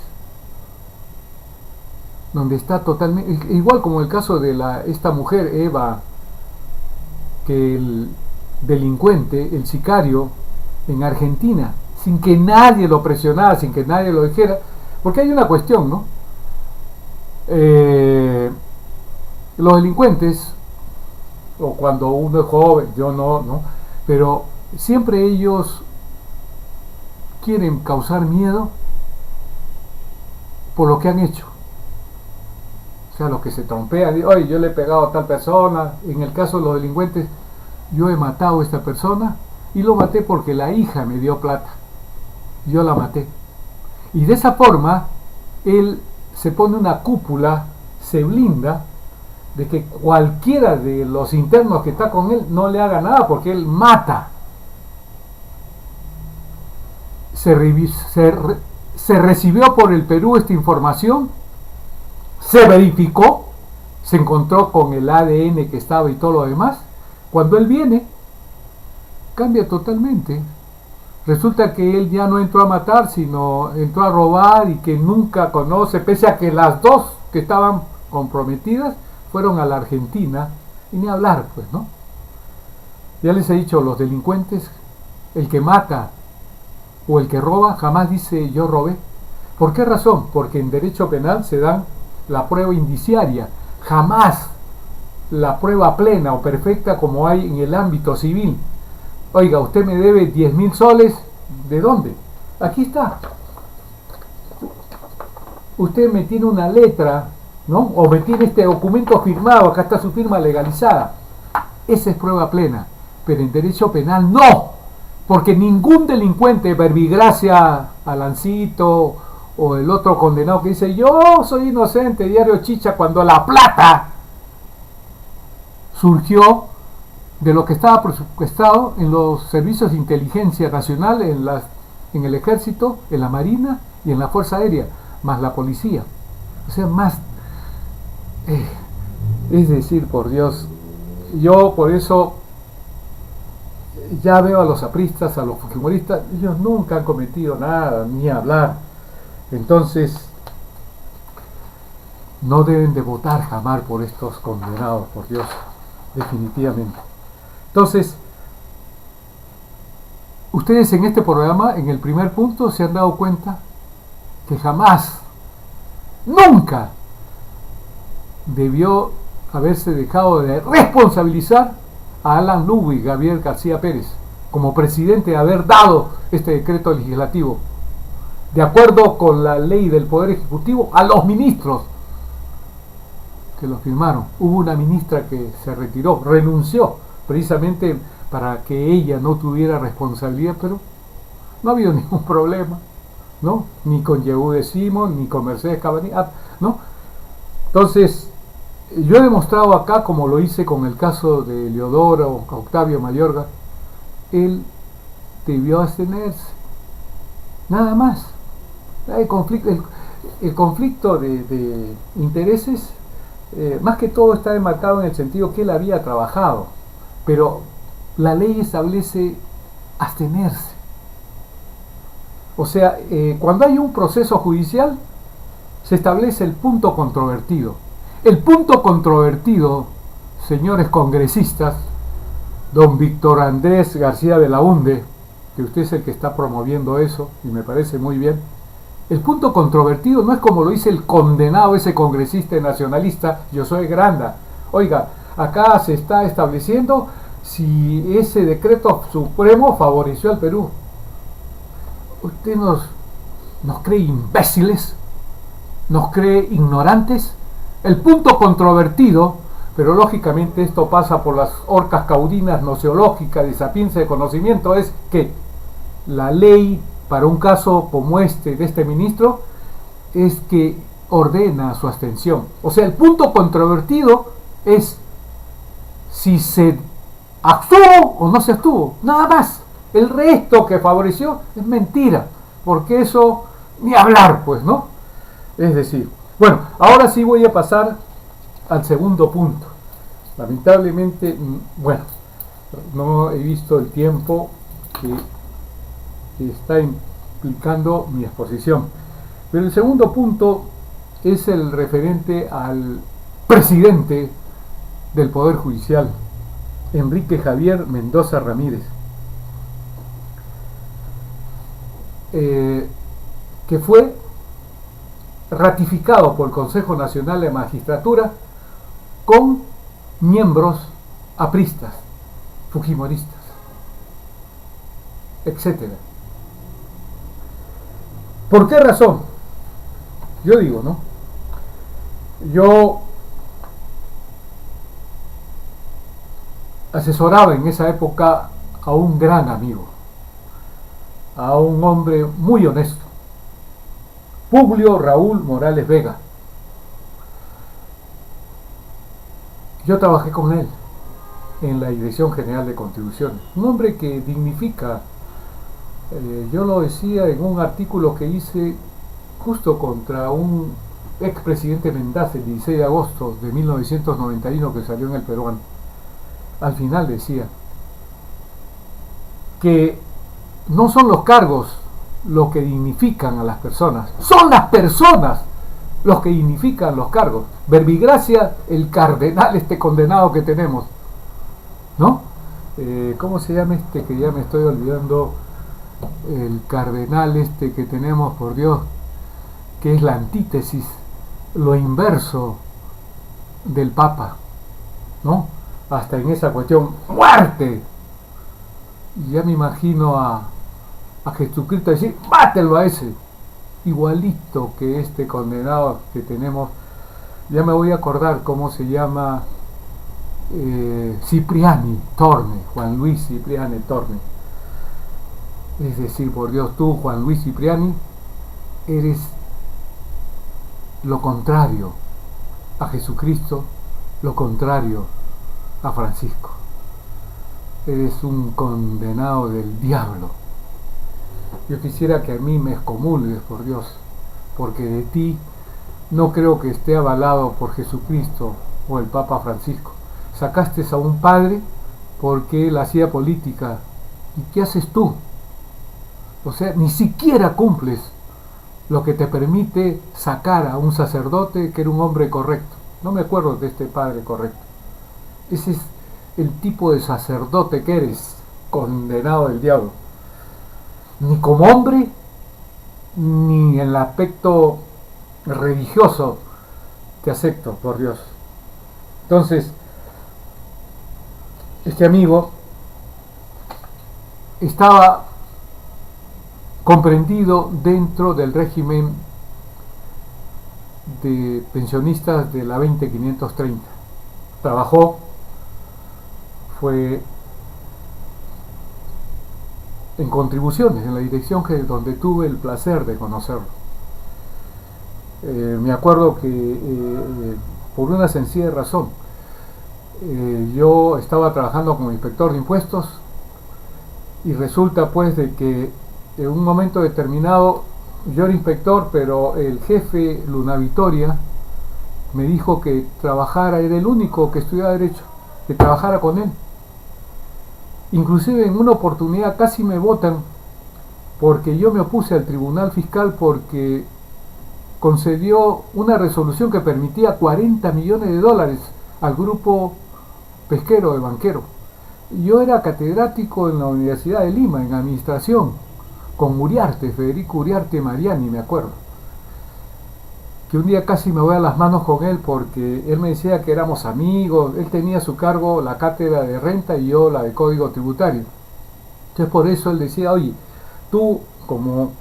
donde está totalmente, igual como el caso de esta mujer Eva, que el delincuente, el sicario en Argentina, sin que nadie lo presionara, sin que nadie lo dijera, porque hay una cuestión, ¿no? Los delincuentes, o cuando uno es joven, yo no, pero siempre ellos quieren causar miedo por lo que han hecho. O sea, los que se trompean, oye, yo le he pegado a tal persona. En el caso de los delincuentes, yo he matado a esta persona y lo maté porque la hija me dio plata, yo la maté. Y de esa forma él se pone una cúpula, se blinda de que cualquiera de los internos que está con él no le haga nada porque él mata. Se recibió por el Perú esta información, se verificó, se encontró con el ADN que estaba y todo lo demás. Cuando él viene, cambia totalmente. Resulta que él ya no entró a matar, sino entró a robar, y que nunca conoce, pese a que las dos que estaban comprometidas fueron a la Argentina, y ni hablar, pues, ¿no? Ya les he dicho, los delincuentes, el que mata o el que roba jamás dice yo robé. ¿Por qué razón? Porque en derecho penal se dan la prueba indiciaria, jamás la prueba plena o perfecta como hay en el ámbito civil. Oiga, usted me debe 10.000 soles, ¿de dónde? Aquí está. Usted me tiene una letra, ¿no? O me tiene este documento firmado, acá está su firma legalizada. Esa es prueba plena. Pero en derecho penal no, porque ningún delincuente, Verbigracia, Alancito o el otro condenado que dice yo soy inocente, diario Chicha, cuando la plata surgió de lo que estaba presupuestado en los servicios de inteligencia nacional, en el ejército, en la marina y en la fuerza aérea, más la policía. O sea, más es decir, por Dios, yo por eso ya veo a los apristas, a los fujimoristas, ellos nunca han cometido nada, ni hablar. Entonces no deben de votar jamás por estos condenados, por Dios, definitivamente. Entonces, ustedes en este programa, en el primer punto, se han dado cuenta que jamás, nunca debió haberse dejado de responsabilizar a Alan Ludwig Gabriel García Pérez como presidente de haber dado este decreto legislativo, de acuerdo con la ley del Poder Ejecutivo, a los ministros que lo firmaron. Hubo una ministra que se retiró, renunció, precisamente para que ella no tuviera responsabilidad, pero no ha habido ningún problema, ¿no? Ni con Yehude Simón, ni con Mercedes Cabanilla, ¿no? Entonces, yo he demostrado acá, como lo hice con el caso de Leodoro Octavio Mayorga, él debió abstenerse, nada más. El conflicto de intereses, más que todo está enmarcado en el sentido que él había trabajado, pero la ley establece abstenerse. O sea, cuando hay un proceso judicial, se establece el punto controvertido. El punto controvertido, señores congresistas, don Víctor Andrés García Belaúnde, que usted es el que está promoviendo eso, y me parece muy bien. El punto controvertido no es como lo dice el condenado, ese congresista nacionalista, Josué Granda. Oiga, acá se está estableciendo si ese decreto supremo favoreció al Perú. ¿Usted nos cree imbéciles? ¿Nos cree ignorantes? El punto controvertido, pero lógicamente esto pasa por las horcas caudinas noceológicas de sapiencia de conocimiento, es que la ley para un caso como de este ministro, es que ordena su abstención. O sea, el punto controvertido es si se abstuvo o no se abstuvo, nada más. El resto que favoreció es mentira, porque eso ni hablar, pues, ¿no? Es decir, bueno, ahora sí voy a pasar al segundo punto. Lamentablemente, bueno, no he visto el tiempo que está implicando mi exposición. Pero el segundo punto es el referente al presidente del Poder Judicial, Enrique Javier Mendoza Ramírez, que fue ratificado por el Consejo Nacional de Magistratura con miembros apristas, fujimoristas, etcétera. ¿Por qué razón? Yo digo, ¿no? Yo asesoraba en esa época a un gran amigo, a un hombre muy honesto, Publio Raúl Morales Vega. Yo trabajé con él en la Dirección General de Contribuciones, un hombre que dignifica. Yo lo decía en un artículo que hice justo contra un expresidente Mendaza el 16 de agosto de 1991 que salió en El Peruano. Al final decía que no son los cargos los que dignifican a las personas, son las personas los que dignifican los cargos. Verbigracia, el cardenal condenado que tenemos, ¿no? ¿Cómo se llama que ya me estoy olvidando? El cardenal que tenemos, por Dios, que es la antítesis, lo inverso del Papa, ¿no? Hasta en esa cuestión, ¡muerte! Y ya me imagino a Jesucristo decir, ¡mátelo a ese! Igualito que este condenado que tenemos. Ya me voy a acordar cómo se llama, Cipriani Torne, Juan Luis Cipriani Torne. Es decir, por Dios, tú, Juan Luis Cipriani, eres lo contrario a Jesucristo, lo contrario a Francisco. Eres un condenado del diablo. Yo quisiera que a mí me excomulgues, por Dios, porque de ti no creo que esté avalado por Jesucristo o el Papa Francisco. Sacaste a un padre porque él hacía política. ¿Y qué haces tú? O sea, ni siquiera cumples lo que te permite sacar a un sacerdote que era un hombre correcto. No me acuerdo de este padre correcto. Ese es el tipo de sacerdote que eres, condenado del diablo. Ni como hombre, ni en el aspecto religioso te acepto, por Dios. Entonces, este amigo estaba comprendido dentro del régimen de pensionistas de la 20530. Trabajó, fue en contribuciones en la dirección donde tuve el placer de conocerlo. Me acuerdo que por una sencilla razón, yo estaba trabajando como inspector de impuestos y resulta pues de que en un momento determinado yo era inspector, pero el jefe Luna Vitoria me dijo que trabajara, era el único que estudiaba derecho, que trabajara con él. Inclusive en una oportunidad casi me votan porque yo me opuse al tribunal fiscal porque concedió una resolución que permitía $40 millones al grupo pesquero de Banquero. Yo era catedrático en la Universidad de Lima, en administración, con Uriarte, Federico Uriarte Mariani, me acuerdo. Que un día casi me voy a las manos con él porque él me decía que éramos amigos, él tenía a su cargo la cátedra de renta y yo la de código tributario. Entonces por eso él decía, oye, tú como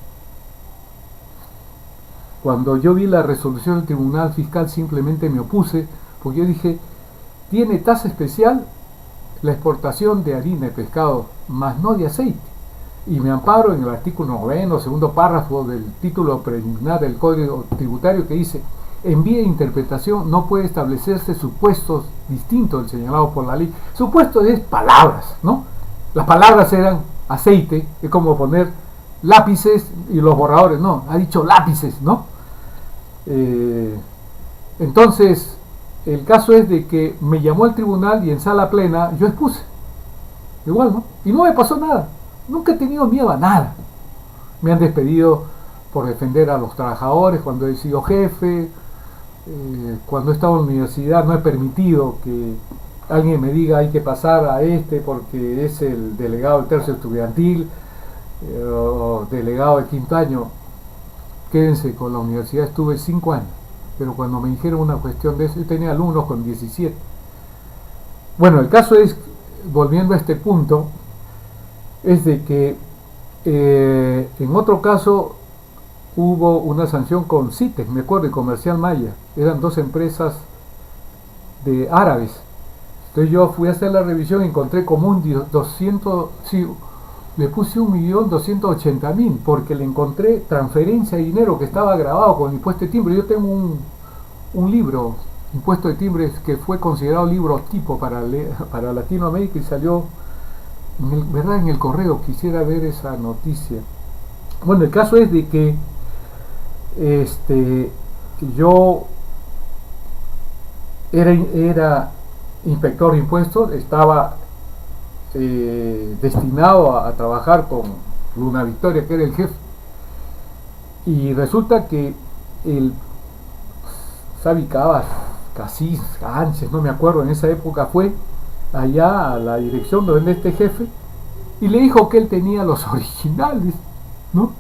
cuando yo vi la resolución del Tribunal Fiscal simplemente me opuse, porque yo dije, tiene tasa especial la exportación de harina y pescado, más no de aceite. Y me amparo en el artículo 9, segundo párrafo del título preliminar del Código Tributario que dice, en vía de interpretación no puede establecerse supuestos distintos del señalado por la ley. Supuestos es palabras, ¿no? Las palabras eran aceite, es como poner lápices y los borradores, no, ha dicho lápices, ¿no? Entonces, el caso es de que me llamó el tribunal y en sala plena yo expuse. Igual, ¿no? Y no me pasó nada. Nunca he tenido miedo a nada. Me han despedido por defender a los trabajadores cuando he sido jefe. Cuando he estado en la universidad no he permitido que alguien me diga hay que pasar a este porque es el delegado del tercio estudiantil o delegado de quinto año. Quédense con la universidad, estuve 5 años, pero cuando me dijeron una cuestión de eso, yo tenía alumnos con 17. Bueno, el caso es, volviendo a este punto, es de que en otro caso hubo una sanción con CITES, me acuerdo, y Comercial Maya, eran 2 empresas de árabes. Entonces yo fui a hacer la revisión y encontré como un 200, sí, le puse 1.280.000 porque le encontré transferencia de dinero que estaba grabado con impuesto de timbre. Yo tengo un libro, impuesto de timbres, que fue considerado libro tipo para Latinoamérica y salió ¿verdad? En el correo. Quisiera ver esa noticia. Bueno, el caso es de que yo era inspector de impuestos, estaba destinado a trabajar con Luna Victoria, que era el jefe, y resulta que el Sabi Cabas, Casís, Sánchez, no me acuerdo, en esa época fue allá a la dirección donde este jefe y le dijo que él tenía los originales, ¿no?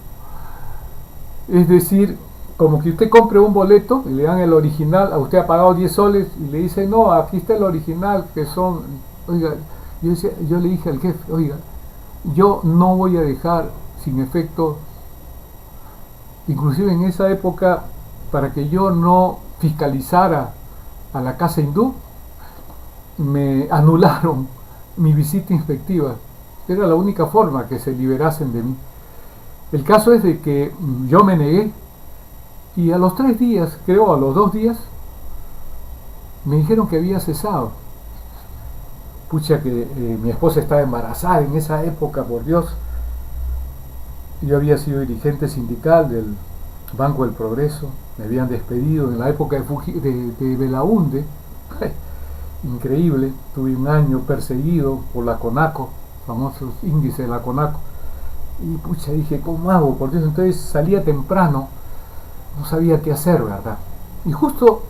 Es decir, como que usted compre un boleto y le dan el original, a usted ha pagado 10 soles y le dice, no, aquí está el original, que son, oiga, yo le dije al jefe, oiga, yo no voy a dejar sin efecto, inclusive en esa época, para que yo no fiscalizara a la casa hindú, me anularon mi visita inspectiva. Era la única forma que se liberasen de mí. El caso es de que yo me negué y a los 3 días, creo a los 2 días, me dijeron que había cesado. Pucha que mi esposa estaba embarazada en esa época, por Dios. Yo había sido dirigente sindical del Banco del Progreso, me habían despedido en la época de Belaunde. Increíble, tuve un año perseguido por la CONACO, famosos índices de la CONACO. Y pucha, dije, ¿cómo hago? Por Dios, entonces salía temprano, no sabía qué hacer, ¿verdad? Y justo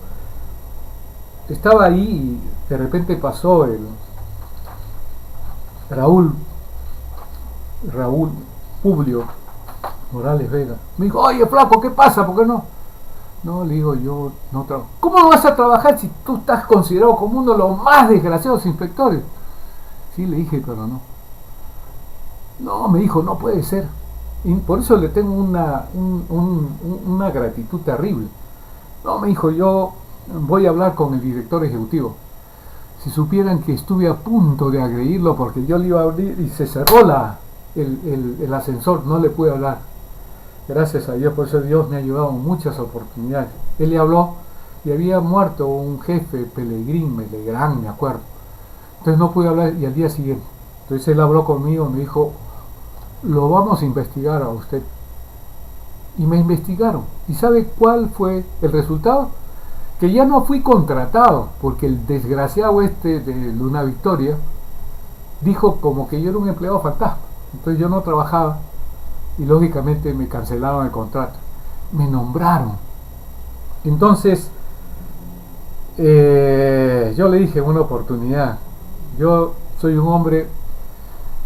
estaba ahí y de repente pasó el Raúl Publio Morales Vega. Me dijo, oye, flaco, ¿qué pasa? ¿Por qué no? No, le digo, yo no trabajo. ¿Cómo no vas a trabajar si tú estás considerado como uno de los más desgraciados inspectores? Sí, le dije, pero no. No, me dijo, no puede ser. Y por eso le tengo una gratitud terrible. No, me dijo, yo voy a hablar con el director ejecutivo. Si supieran que estuve a punto de agredirlo porque yo le iba a abrir y se cerró el ascensor, no le pude hablar. Gracias a Dios, por eso Dios me ha ayudado en muchas oportunidades. Él le habló y había muerto un jefe, Melegrán, me acuerdo. Entonces no pude hablar y al día siguiente. Entonces él habló conmigo, me dijo, lo vamos a investigar a usted. Y me investigaron. ¿Y sabe cuál fue el resultado? Que ya no fui contratado, porque el desgraciado de Luna Victoria dijo como que yo era un empleado fantasma. Entonces yo no trabajaba y lógicamente me cancelaron el contrato. Me nombraron. Entonces yo le dije en una oportunidad, yo soy un hombre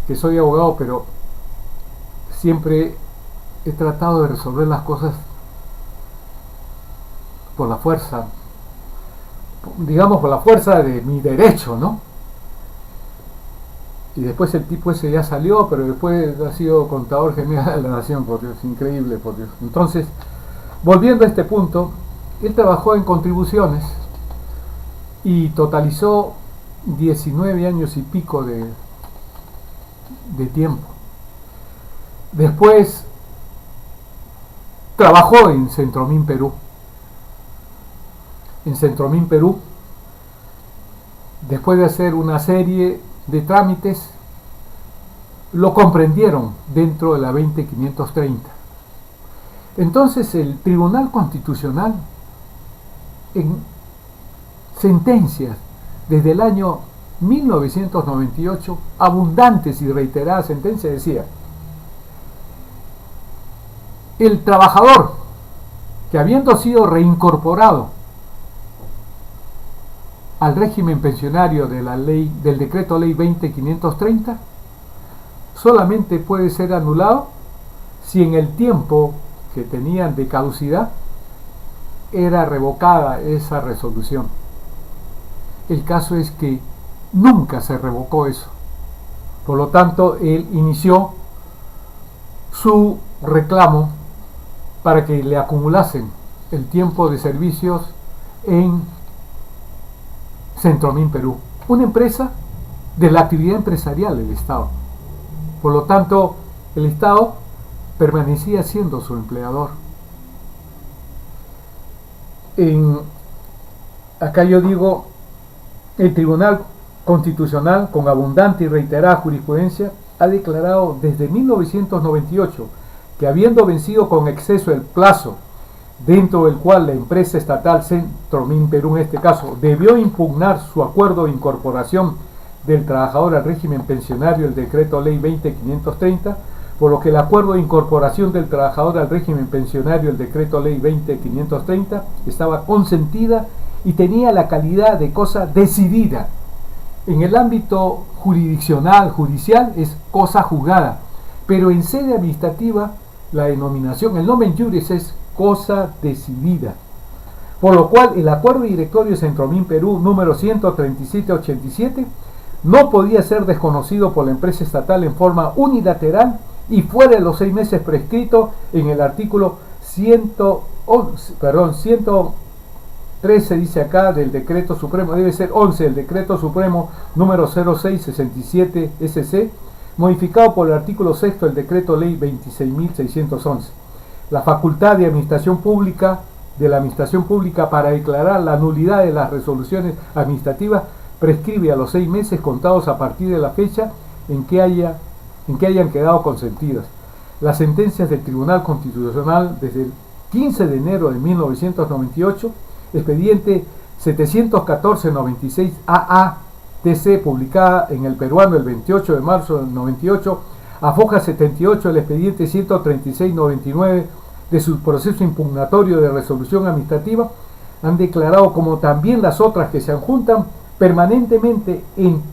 que soy abogado, pero siempre he tratado de resolver las cosas por la fuerza, digamos por la fuerza de mi derecho, ¿no? Y después el tipo ese ya salió, pero después ha sido contador general de la nación, por Dios, increíble, por Dios. Entonces, volviendo a este punto, él trabajó en contribuciones y totalizó 19 años y pico de tiempo. Después trabajó en Centromín Perú. En Centromín Perú, después de hacer una serie de trámites, lo comprendieron dentro de la 20530. Entonces el Tribunal Constitucional, en sentencias desde el año 1998, abundantes y reiteradas sentencias, decía: el trabajador que, habiendo sido reincorporado al régimen pensionario de la ley, del decreto ley 20530, solamente puede ser anulado si en el tiempo que tenían de caducidad era revocada esa resolución. El caso es que nunca se revocó eso. Por lo tanto, él inició su reclamo para que le acumulasen el tiempo de servicios en Centromín Perú, una empresa de la actividad empresarial del Estado. Por lo tanto, el Estado permanecía siendo su empleador. Acá yo digo, el Tribunal Constitucional, con abundante y reiterada jurisprudencia, ha declarado desde 1998 que, habiendo vencido con exceso el plazo dentro del cual la empresa estatal Centromín Perú, en este caso, debió impugnar su acuerdo de incorporación del trabajador al régimen pensionario, el decreto ley 20530, por lo que el acuerdo de incorporación del trabajador al régimen pensionario, el decreto ley 20530, estaba consentida y tenía la calidad de cosa decidida. En el ámbito jurisdiccional, judicial, es cosa juzgada, pero en sede administrativa la denominación, el nomen juris, es cosa decidida. Por lo cual el acuerdo directorio Centromín Perú número 13787 no podía ser desconocido por la empresa estatal en forma unilateral y fuera de los 6 meses prescritos en el artículo 113, dice acá, del decreto supremo, debe ser 11, el decreto supremo número 0667 SC, modificado por el artículo 6 del decreto ley 26.611. La facultad de administración pública para declarar la nulidad de las resoluciones administrativas prescribe a los 6 meses contados a partir de la fecha en que hayan quedado consentidas. Las sentencias del Tribunal Constitucional desde el 15 de enero de 1998, expediente 714-96 AA-TC, publicada en El Peruano el 28 de marzo del 98, a foja 78 del expediente 136-99 de su proceso impugnatorio de resolución administrativa, han declarado, como también las otras que se adjuntan permanentemente en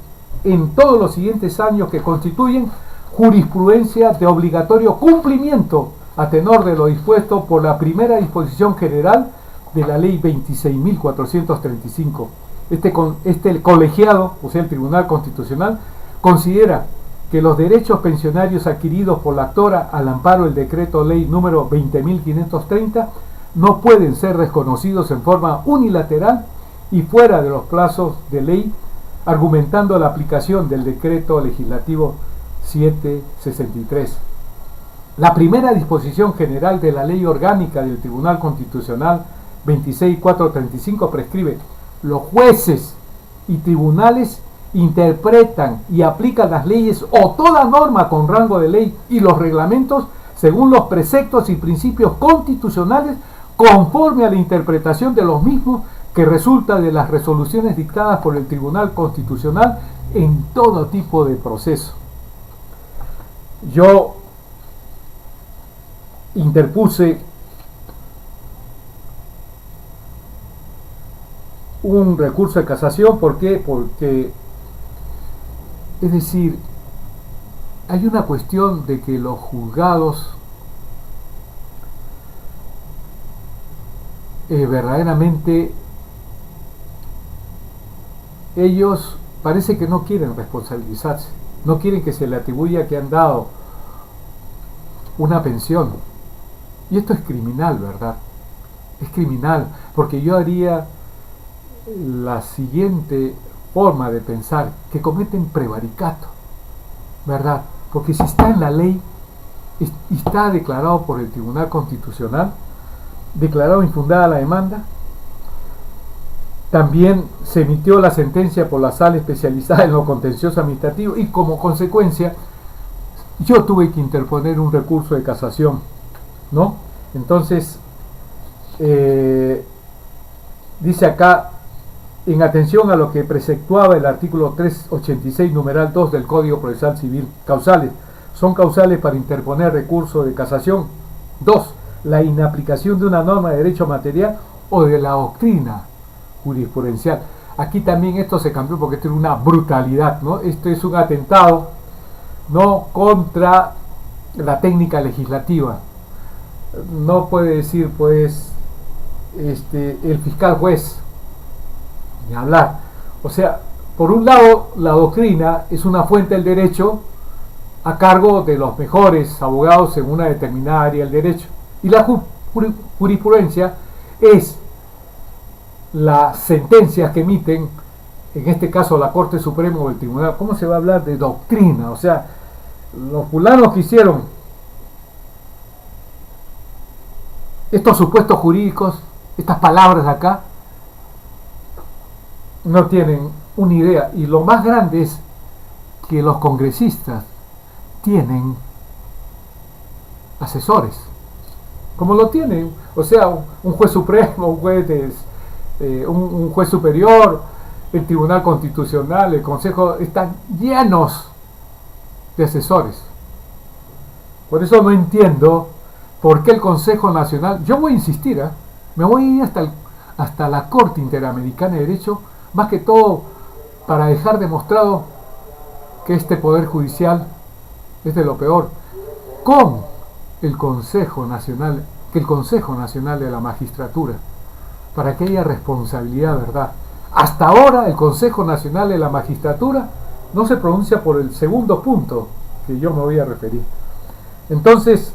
todos los siguientes años, que constituyen jurisprudencia de obligatorio cumplimiento a tenor de lo dispuesto por la primera disposición general de la ley 26.435. Este colegiado, o sea el Tribunal Constitucional, considera que los derechos pensionarios adquiridos por la actora al amparo del decreto ley número 20.530 no pueden ser desconocidos en forma unilateral y fuera de los plazos de ley, argumentando la aplicación del decreto legislativo 763. La primera disposición general de la ley orgánica del Tribunal Constitucional 26.435 prescribe: los jueces y tribunales interpretan y aplican las leyes o toda norma con rango de ley y los reglamentos según los preceptos y principios constitucionales, conforme a la interpretación de los mismos que resulta de las resoluciones dictadas por el Tribunal Constitucional en todo tipo de proceso. Yo interpuse un recurso de casación. ¿Por qué? Porque Es decir, hay una cuestión de que los juzgados verdaderamente ellos parece que no quieren responsabilizarse, no quieren que se le atribuya que han dado una pensión. Y esto es criminal, ¿verdad? Es criminal, porque yo haría la siguiente forma de pensar, que cometen prevaricato, ¿verdad? Porque si está en la ley y está declarado por el Tribunal Constitucional, declarado infundada la demanda, también se emitió la sentencia por la sala especializada en lo contencioso administrativo y como consecuencia yo tuve que interponer un recurso de casación, ¿no? Entonces, dice acá, en atención a lo que preceptuaba el artículo 386, numeral 2 del Código Procesal Civil, causales, son causales para interponer recurso de casación. 2. La inaplicación de una norma de derecho material o de la doctrina jurisprudencial. Aquí también esto se cambió porque esto es una brutalidad, ¿no? Esto es un atentado, ¿no?, contra la técnica legislativa. No puede decir, pues, el fiscal juez, ni hablar. O sea, por un lado, la doctrina es una fuente del derecho a cargo de los mejores abogados en una determinada área del derecho. Y la jurisprudencia es las sentencias que emiten, en este caso la Corte Suprema o el Tribunal. ¿Cómo se va a hablar de doctrina? O sea, los fulanos que hicieron estos supuestos jurídicos, estas palabras acá, no tienen una idea. Y lo más grande es que los congresistas tienen asesores, como lo tienen, o sea, un juez supremo, un juez superior, el Tribunal Constitucional, el Consejo, están llenos de asesores. Por eso no entiendo por qué el Consejo Nacional, yo voy a insistir, me voy a ir hasta la Corte Interamericana de Derecho, más que todo para dejar demostrado que este Poder Judicial es de lo peor, con el Consejo Nacional, que el Consejo Nacional de la Magistratura, para que haya responsabilidad, ¿verdad? Hasta ahora el Consejo Nacional de la Magistratura no se pronuncia por el segundo punto que yo me voy a referir. Entonces,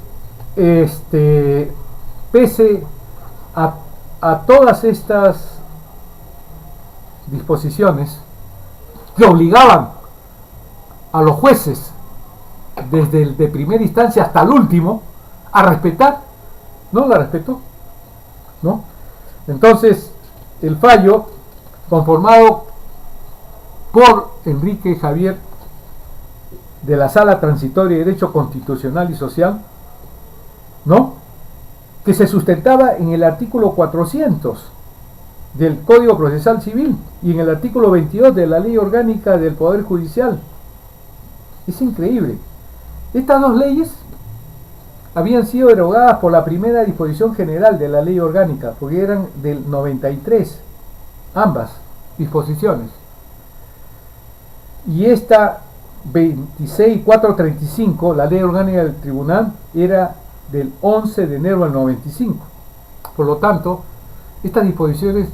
pese a todas estas disposiciones que obligaban a los jueces desde el de primera instancia hasta el último a respetar, no la respetó, ¿no? Entonces el fallo, conformado por Enrique Javier de la Sala Transitoria de Derecho Constitucional y Social, ¿no?, que se sustentaba en el artículo 400 del Código Procesal Civil y en el artículo 22 de la Ley Orgánica del Poder Judicial. Es increíble. Estas dos leyes habían sido derogadas por la primera disposición general de la Ley Orgánica, porque eran del 93, ambas disposiciones. Y esta 26435, la Ley Orgánica del Tribunal, era del 11 de enero del 95. Por lo tanto, estas disposiciones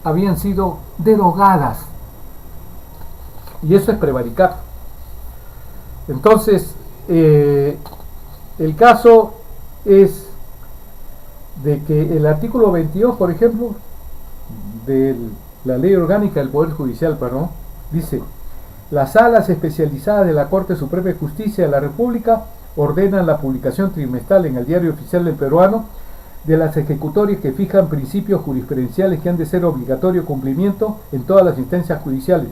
habían sido derogadas. Y eso es prevaricato. Entonces, el caso es de que el artículo 22, por ejemplo, de la Ley Orgánica del Poder Judicial, dice: las salas especializadas de la Corte Suprema de Justicia de la República ordenan la publicación trimestral en el Diario Oficial del Peruano de las ejecutorias que fijan principios jurisprudenciales que han de ser obligatorio cumplimiento en todas las instancias judiciales.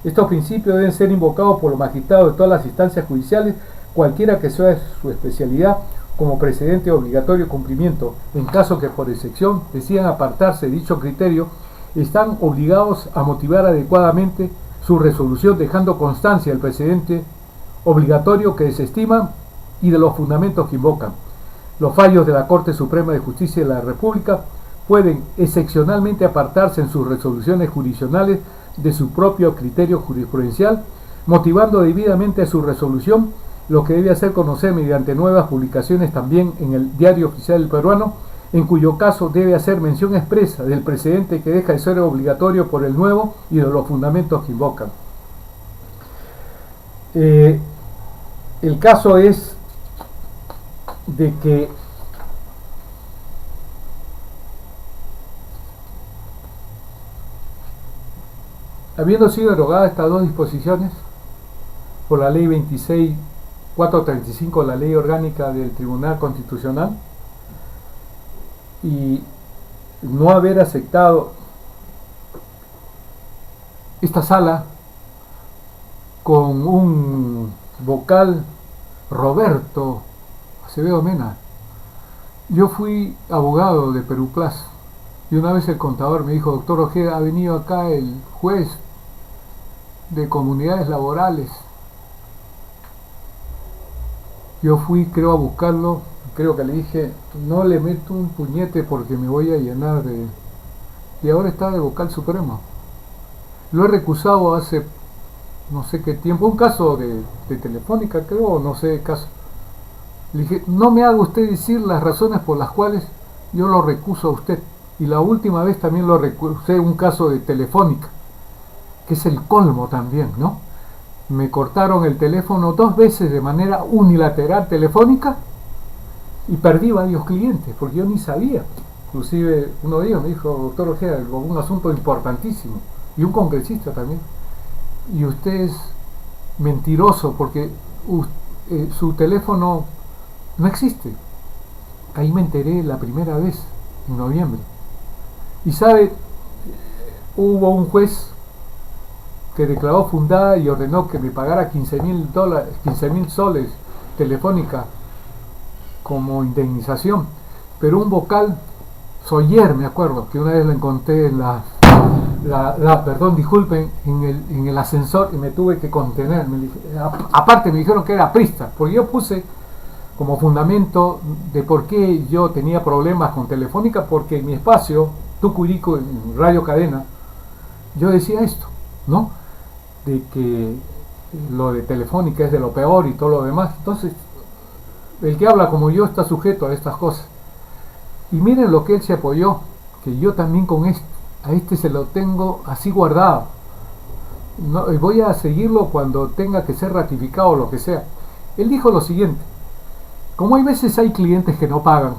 Estos principios deben ser invocados por los magistrados de todas las instancias judiciales, cualquiera que sea su especialidad, como precedente de obligatorio cumplimiento. En caso que por excepción decidan apartarse de dicho criterio, están obligados a motivar adecuadamente su resolución, dejando constancia del precedente obligatorio que desestiman y de los fundamentos que invocan. Los fallos de la Corte Suprema de Justicia de la República pueden excepcionalmente apartarse en sus resoluciones jurisdiccionales de su propio criterio jurisprudencial, motivando debidamente su resolución, lo que debe hacer conocer mediante nuevas publicaciones también en el Diario Oficial del Peruano, en cuyo caso debe hacer mención expresa del precedente que deja de ser obligatorio por el nuevo y de los fundamentos que invocan. El caso es de que habiendo sido derogadas estas dos disposiciones por la ley 26.435, la ley orgánica del Tribunal Constitucional, y no haber aceptado esta sala con un vocal Roberto Acevedo Mena. Yo fui abogado de Perú Plus y una vez el contador me dijo: doctor Ojeda, ha venido acá el juez de comunidades laborales. Yo fui, creo, a buscarlo. Creo que le dije: no le meto un puñete porque me voy a llenar de... Y ahora está de vocal supremo. Lo he recusado hace no sé qué tiempo, un caso de Telefónica, creo, no sé, caso. Le dije: no me haga usted decir las razones por las cuales yo lo recuso a usted. Y la última vez también lo recusé, un caso de Telefónica, que es el colmo también, ¿no? Me cortaron el teléfono 2 veces de manera unilateral Telefónica y perdí varios clientes porque yo ni sabía. Inclusive uno de ellos me dijo: doctor Ojeda, un asunto importantísimo, y un congresista también, y usted es mentiroso porque su teléfono no existe. Ahí me enteré la primera vez, en noviembre. Y sabe, hubo un juez que declaró fundada y ordenó que me pagara $15,000 soles Telefónica como indemnización, pero un vocal Soyer, me acuerdo que una vez lo encontré en perdón, disculpen, en el ascensor, y me tuve que contener. Aparte me dijeron que era aprista, porque yo puse como fundamento de por qué yo tenía problemas con Telefónica, porque en mi espacio Tucurico, en Radio Cadena, yo decía esto, ¿no? De que lo de Telefónica es de lo peor y todo lo demás. Entonces, el que habla como yo está sujeto a estas cosas. Y miren lo que él se apoyó, que yo también con a este se lo tengo así guardado. No, voy a seguirlo cuando tenga que ser ratificado o lo que sea. Él dijo lo siguiente: como hay veces hay clientes que no pagan,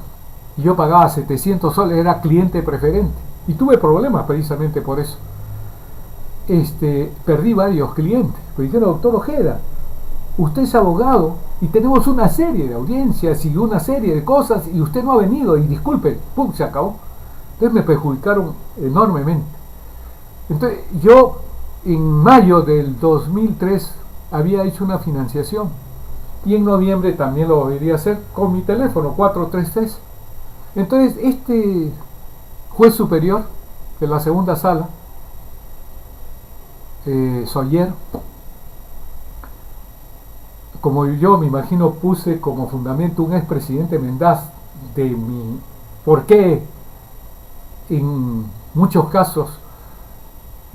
y yo pagaba 700 soles, era cliente preferente, y tuve problemas precisamente por eso. Perdí varios clientes, pero dijeron: doctor Ojeda, usted es abogado y tenemos una serie de audiencias y una serie de cosas y usted no ha venido, y disculpe, pum, se acabó. Entonces me perjudicaron enormemente. Entonces yo en mayo del 2003 había hecho una financiación y en noviembre también lo volvería a hacer con mi teléfono 433. Entonces este juez superior de la segunda sala, Soyer, como yo me imagino puse como fundamento un expresidente Mendaz de mi por qué en muchos casos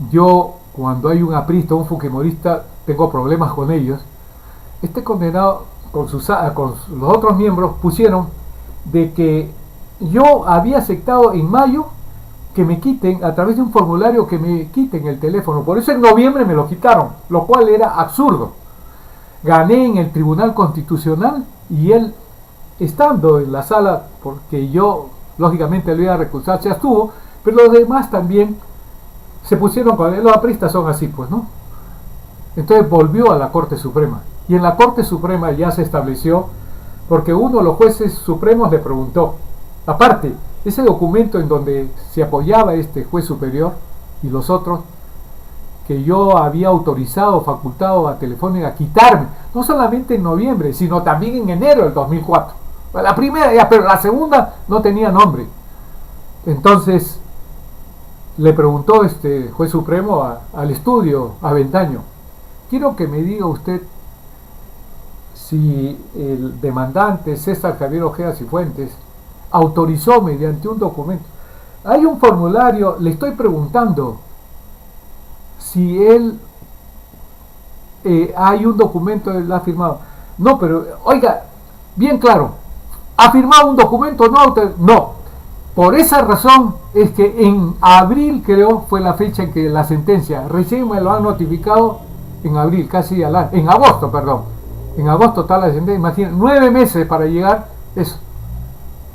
yo, cuando hay un aprista, un fujimorista, tengo problemas con ellos. Este condenado con los otros miembros pusieron de que yo había aceptado en mayo que me quiten, a través de un formulario, que me quiten el teléfono. Por eso en noviembre me lo quitaron, lo cual era absurdo. Gané en el Tribunal Constitucional y él, estando en la sala, porque yo lógicamente lo iba a recusar, se abstuvo, pero los demás también se pusieron con él. Los apristas son así, pues, ¿no? Entonces volvió a la Corte Suprema, y en la Corte Suprema ya se estableció, porque uno de los jueces supremos le preguntó, aparte, ese documento en donde se apoyaba este juez superior y los otros, que yo había autorizado, facultado a Telefónica a quitarme, no solamente en noviembre, sino también en enero del 2004. La primera ya, pero la segunda no tenía nombre. Entonces le preguntó este juez supremo al estudio Aventaño: quiero que me diga usted si el demandante César Javier Ojeda Cifuentes autorizó mediante un documento. Hay un formulario, le estoy preguntando si él hay un documento, él ha firmado. No, pero oiga, bien claro, ¿ha firmado un documento? No, no. Por esa razón es que en abril, creo, fue la fecha en que la sentencia, recién me lo han notificado en abril, casi en agosto, perdón. En agosto está la sentencia, imagínense, 9 meses para llegar eso.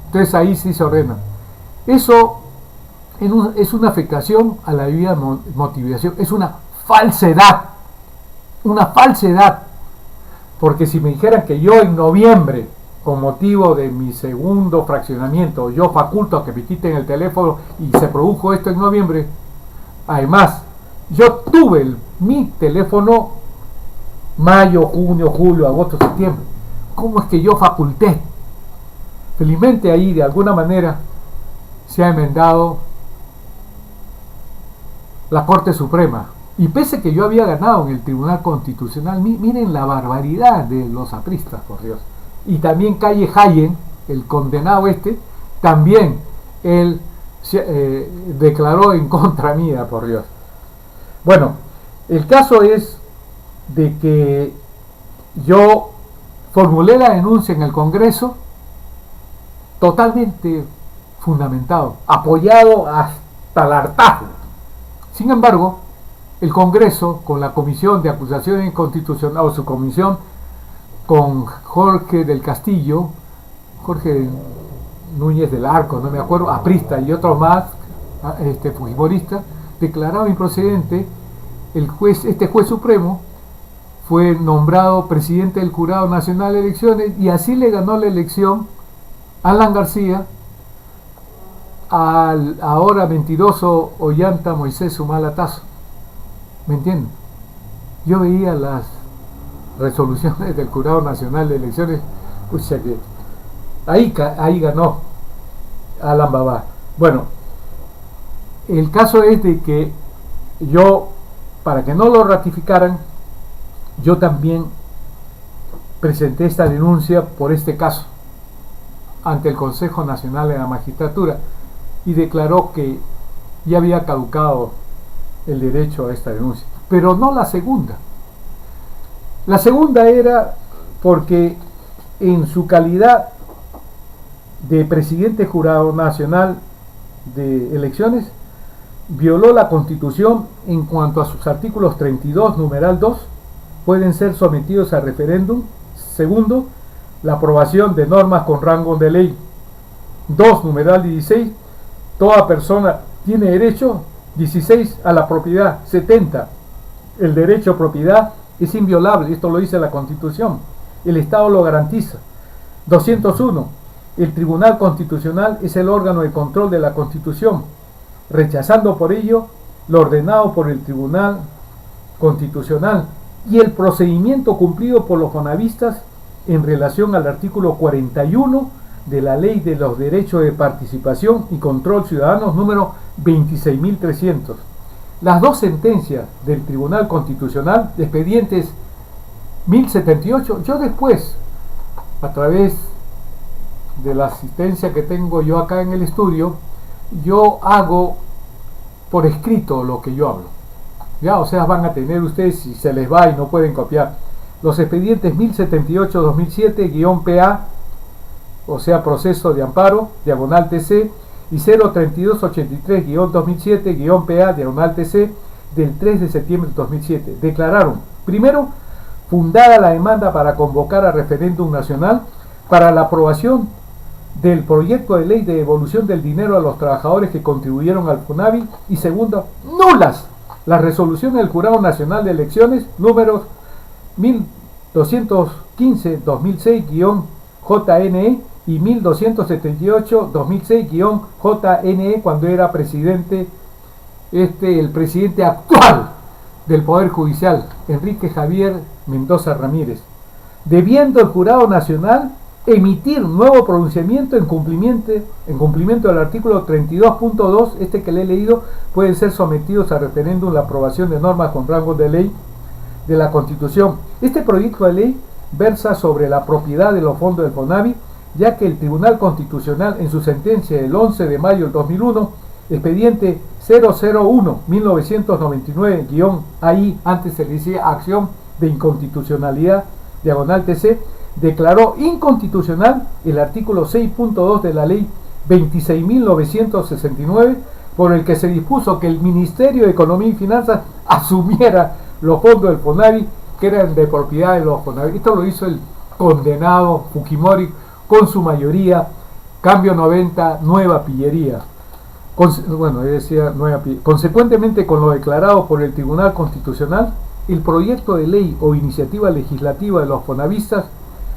Entonces ahí sí se ordena. Eso es una afectación a la debida motivación, es una falsedad, porque si me dijeran que yo en noviembre, con motivo de mi segundo fraccionamiento, yo faculto a que me quiten el teléfono y se produjo esto en noviembre, además, yo tuve mi teléfono mayo, junio, julio, agosto, septiembre. ¿Cómo es que yo faculté? Felizmente ahí de alguna manera se ha enmendado la Corte Suprema. Y pese que yo había ganado en el Tribunal Constitucional, miren la barbaridad de los apristas, por Dios. Y también Calle Hayen, el condenado también él declaró en contra mía, por Dios. Bueno, el caso es de que yo formulé la denuncia en el Congreso totalmente fundamentado, apoyado hasta el hartazgo. Sin embargo, el Congreso, con la Comisión de Acusaciones Inconstitucionales, o su comisión, con Jorge del Castillo, Jorge Núñez del Arco, no me acuerdo, aprista y otros más, fujimoristas, declarado improcedente. Este juez supremo fue nombrado presidente del Jurado Nacional de Elecciones y así le ganó la elección Alan García al ahora mentiroso Ollanta Moisés Humalatazo. ¿Me entienden? Yo veía las resoluciones del Jurado Nacional de Elecciones, o sea que ahí ganó Alan Babá. Bueno, el caso es de que yo, para que no lo ratificaran, yo también presenté esta denuncia por este caso ante el Consejo Nacional de la Magistratura y declaró que ya había caducado el derecho a esta denuncia, pero no la segunda. La segunda era porque en su calidad de presidente Jurado Nacional de Elecciones violó la Constitución en cuanto a sus artículos 32, numeral 2, pueden ser sometidos a referéndum. Segundo, la aprobación de normas con rango de ley. 2, numeral 16, toda persona tiene derecho. 16, a la propiedad. 70, el derecho a propiedad es inviolable, esto lo dice la Constitución, el Estado lo garantiza. 201, el Tribunal Constitucional es el órgano de control de la Constitución, rechazando por ello lo ordenado por el Tribunal Constitucional y el procedimiento cumplido por los fonavistas en relación al artículo 41 de la Ley de los Derechos de Participación y Control Ciudadanos número 26.300. Las dos sentencias del Tribunal Constitucional, de expedientes 1078, yo después, a través de la asistencia que tengo yo acá en el estudio, yo hago por escrito lo que yo hablo. Ya, o sea, van a tener ustedes, si se les va y no pueden copiar, los expedientes 1078-2007-PA, o sea, proceso de amparo, diagonal TC, y 03283-2007-PA, diagonal TC, del 3 de septiembre de 2007. Declararon, primero, fundada la demanda para convocar a referéndum nacional para la aprobación del proyecto de ley de devolución del dinero a los trabajadores que contribuyeron al FONAVI, y segundo, nulas las resoluciones del Jurado Nacional de Elecciones números 1215-2006-JNE y 1278-2006-JNE cuando era presidente el presidente actual del Poder Judicial, Enrique Javier Mendoza Ramírez, debiendo el Jurado Nacional emitir nuevo pronunciamiento en cumplimiento del artículo 32.2, que le he leído, pueden ser sometidos a referéndum la aprobación de normas con rango de ley de la Constitución. Este proyecto de ley versa sobre la propiedad de los fondos del FONAVI, ya que el Tribunal Constitucional en su sentencia del 11 de mayo del 2001, expediente 001-1999-AI, antes se le decía acción de inconstitucionalidad, diagonal TC, declaró inconstitucional el artículo 6.2 de la ley 26.969, por el que se dispuso que el Ministerio de Economía y Finanzas asumiera los fondos del FONAVI que eran de propiedad de los FONAVI. Esto lo hizo el condenado Fujimori con su mayoría, cambio 90, nueva pillería. Consecuentemente, con lo declarado por el Tribunal Constitucional, el proyecto de ley o iniciativa legislativa de los fonavistas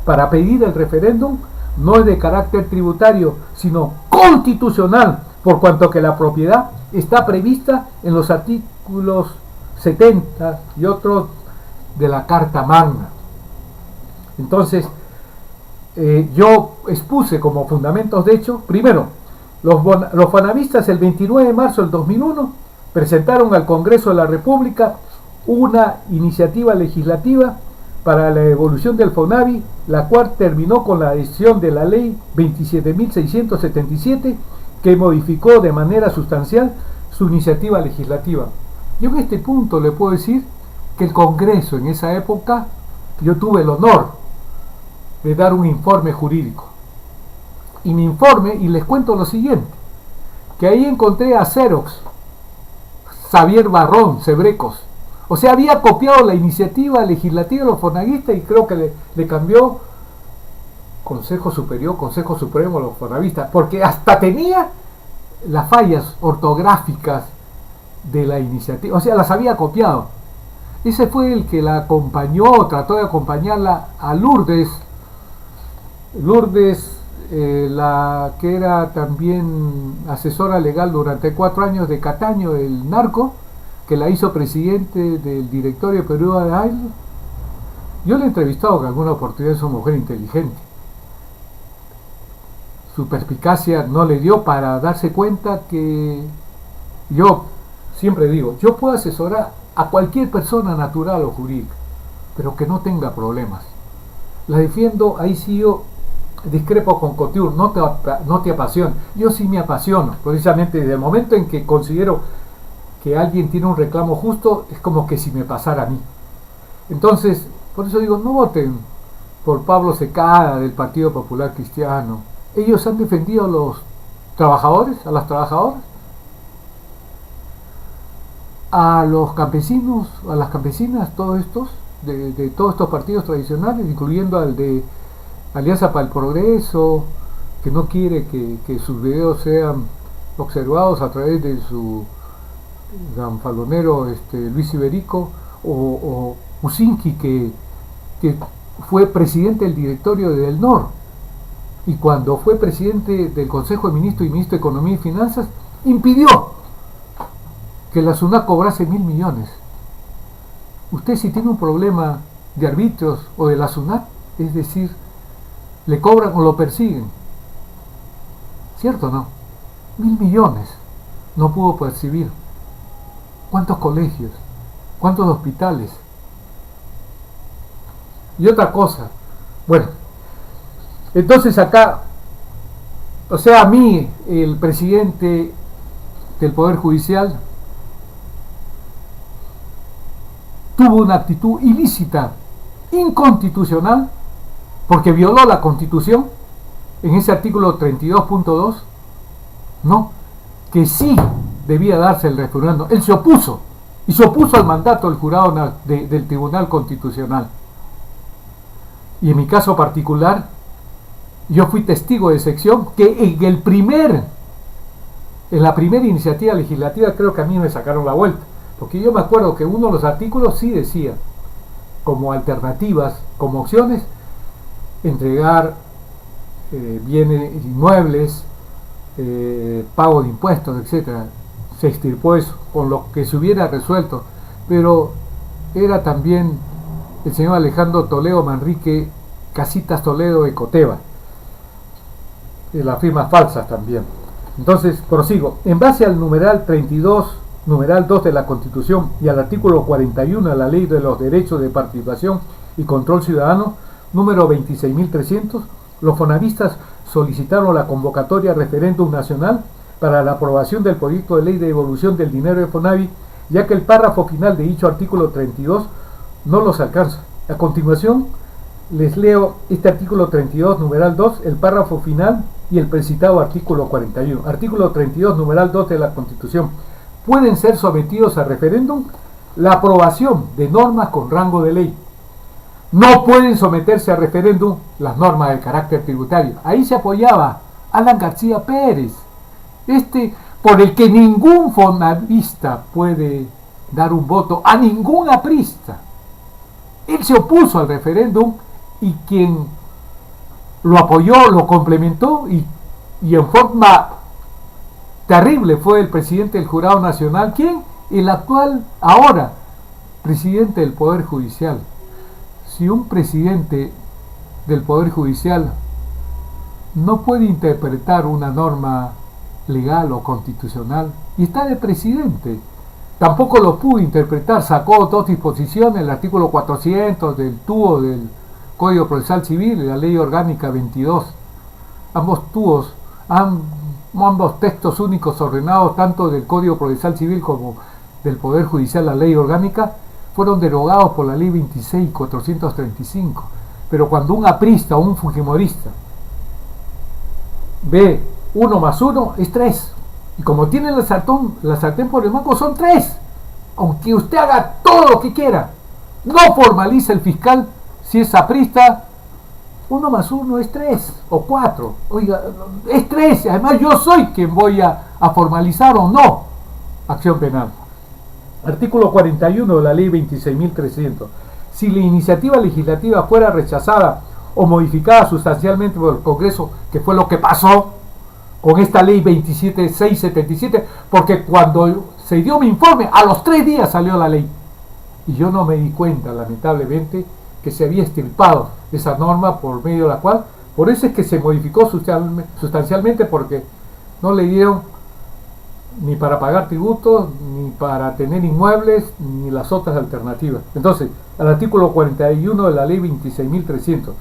para pedir el referéndum no es de carácter tributario, sino constitucional, por cuanto que la propiedad está prevista en los artículos 70 y otros de la Carta Magna. Entonces, yo expuse como fundamentos de hecho, primero, los fonavistas el 29 de marzo del 2001 presentaron al Congreso de la República una iniciativa legislativa para la devolución del FONAVI, la cual terminó con la adhesión de la ley 27.677, que modificó de manera sustancial su iniciativa legislativa. Yo en este punto le puedo decir que el Congreso en esa época, yo tuve el honor de dar un informe jurídico. Y mi informe, y les cuento lo siguiente, que ahí encontré a Xerox, Xavier Barrón, Sebrecos. O sea, había copiado la iniciativa legislativa de los fonavistas y creo que le cambió Consejo Superior, Consejo Supremo a los fonavistas, porque hasta tenía las fallas ortográficas de la iniciativa, o sea, las había copiado. Ese fue el que la acompañó, trató de acompañarla a Lourdes, la que era también asesora legal durante 4 años de Cataño, el narco, que la hizo presidente del directorio Perú de Aile. Yo le he entrevistado en alguna oportunidad, es una mujer inteligente. Su perspicacia no le dio para darse cuenta que yo siempre digo, yo puedo asesorar a cualquier persona natural o jurídica, pero que no tenga problemas. La defiendo, ahí sí yo discrepo con Couture, no te apasiona. Yo sí me apasiono, precisamente desde el momento en que considero que alguien tiene un reclamo justo, es como que si me pasara a mí. Entonces, por eso digo, no voten por Pablo Secada del Partido Popular Cristiano. Ellos han defendido a los trabajadores, a las trabajadoras, a los campesinos, a las campesinas, todos estos, de todos estos partidos tradicionales, incluyendo al de Alianza para el Progreso, que no quiere que sus videos sean observados a través de su ganfalonero Luis Iberico, o Usinki, que fue presidente del directorio del NOR, y cuando fue presidente del Consejo de Ministros y ministro de Economía y Finanzas, impidió que la SUNAT cobrase 1.000 millones. Usted, si tiene un problema de arbitrios o de la SUNAT, es decir, le cobran o lo persiguen, ¿cierto o no? 1.000 millones no pudo percibir. ¿Cuántos colegios? ¿Cuántos hospitales? Y otra cosa, bueno, entonces acá, o sea, a mí, el presidente del Poder Judicial tuvo una actitud ilícita, inconstitucional, porque violó la Constitución en ese artículo 32.2, no, que sí debía darse el referéndum. Él se opuso, y se opuso al mandato del jurado del Tribunal Constitucional. Y en mi caso particular, yo fui testigo de sección que en la primera iniciativa legislativa creo que a mí me sacaron la vuelta, porque yo me acuerdo que uno de los artículos sí decía, como alternativas, como opciones, entregar bienes inmuebles, pago de impuestos, etcétera. Se extirpó eso, con lo que se hubiera resuelto, pero era también el señor Alejandro Toledo Manrique, Casitas Toledo de Coteva, las firmas falsas también. Entonces, prosigo. En base al numeral 32, numeral 2 de la Constitución y al artículo 41 de la Ley de los Derechos de Participación y Control Ciudadano, número 26.300, los fonavistas solicitaron la convocatoria a referéndum nacional para la aprobación del proyecto de ley de devolución del dinero de FONAVI, ya que el párrafo final de dicho artículo 32 no los alcanza. A continuación, les leo este artículo 32, numeral 2, el párrafo final y el precitado artículo 41. Artículo 32, numeral 2 de la Constitución. Pueden ser sometidos a referéndum la aprobación de normas con rango de ley. No pueden someterse a referéndum las normas de carácter tributario. Ahí se apoyaba Alan García Pérez, por el que ningún fonavista puede dar un voto a ningún aprista. Él se opuso al referéndum y quien lo apoyó, lo complementó y en forma terrible fue el presidente del Jurado Nacional. ¿Quién? El actual, ahora, presidente del Poder Judicial. Si un presidente del Poder Judicial no puede interpretar una norma legal o constitucional y está de presidente, tampoco lo pudo interpretar, sacó dos disposiciones, el artículo 400 del TUO del Código Procesal Civil y la Ley Orgánica 22. Ambos textos únicos ordenados, tanto del Código Procesal Civil como del Poder Judicial, la Ley Orgánica, fueron derogados por la Ley 26.435. Pero cuando un aprista o un fujimorista ve 1 más 1 es 3, y como tiene la sartén por el mango, son 3, aunque usted haga todo lo que quiera, no formaliza el fiscal si es aprista. 1 más 1 es 3 o 4, oiga, es 3, además yo soy quien voy a formalizar o no acción penal. Artículo 41 de la Ley 26.300. Si la iniciativa legislativa fuera rechazada o modificada sustancialmente por el Congreso, que fue lo que pasó con esta Ley 27.677, porque cuando se dio mi informe, a los 3 días salió la ley. Y yo no me di cuenta, lamentablemente, que se había extirpado esa norma por medio de la cual, por eso es que se modificó sustancialmente, porque no le dieron ni para pagar tributos, ni para tener inmuebles, ni las otras alternativas. Entonces, al artículo 41 de la Ley 26.300,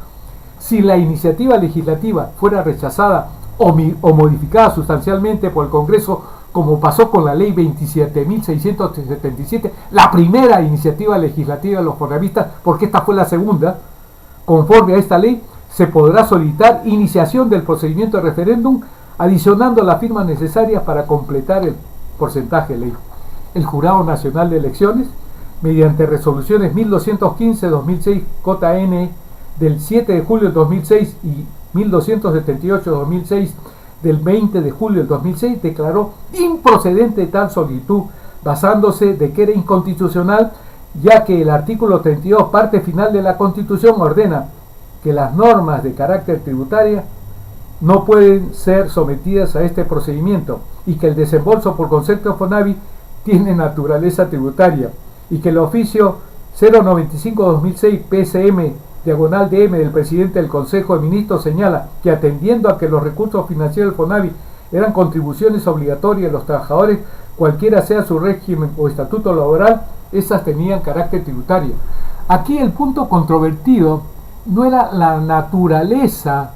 si la iniciativa legislativa fuera rechazada o modificada sustancialmente por el Congreso, como pasó con la Ley 27.677, la primera iniciativa legislativa de los fonavistas, porque esta fue la segunda, conforme a esta ley, se podrá solicitar iniciación del procedimiento de referéndum, adicionando las firmas necesarias para completar el porcentaje de ley. El Jurado Nacional de Elecciones, mediante resoluciones 1215-2006 JN del 7 de julio del 2006 y 1278-2006 del 20 de julio del 2006, declaró improcedente tal solicitud, basándose de que era inconstitucional, ya que el artículo 32, parte final de la Constitución, ordena que las normas de carácter tributario no pueden ser sometidas a este procedimiento y que el desembolso por concepto FONAVI tiene naturaleza tributaria y que el oficio 095-2006 PSM/DM del presidente del Consejo de Ministros señala que, atendiendo a que los recursos financieros del FONAVI eran contribuciones obligatorias de los trabajadores, cualquiera sea su régimen o estatuto laboral, esas tenían carácter tributario. Aquí el punto controvertido no era la naturaleza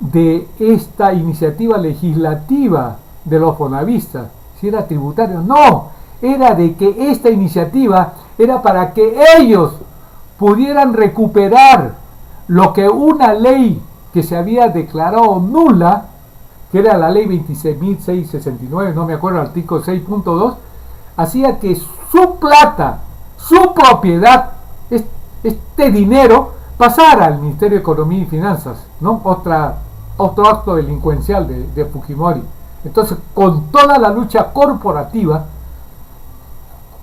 de esta iniciativa legislativa de los fonavistas, si era tributario, no, era de que esta iniciativa era para que ellos pudieran recuperar lo que una ley que se había declarado nula, que era la ley 26.669, no me acuerdo, artículo 6.2, hacía que su plata, su propiedad, este dinero pasara al Ministerio de Economía y Finanzas, ¿no? Otro acto delincuencial de Fujimori. Entonces, con toda la lucha corporativa,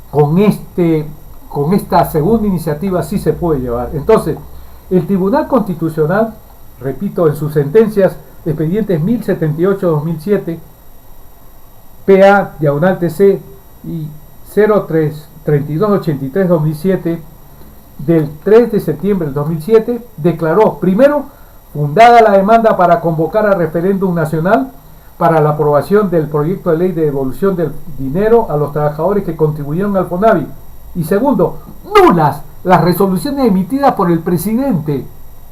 con esta segunda iniciativa sí se puede llevar. Entonces, el Tribunal Constitucional, repito, en sus sentencias, expedientes 1078-2007, PA/TC y 03-3283-2007, del 3 de septiembre del 2007, declaró, primero, fundada la demanda para convocar a referéndum nacional para la aprobación del proyecto de ley de devolución del dinero a los trabajadores que contribuyeron al FONAVI, y segundo, nulas las resoluciones emitidas por el presidente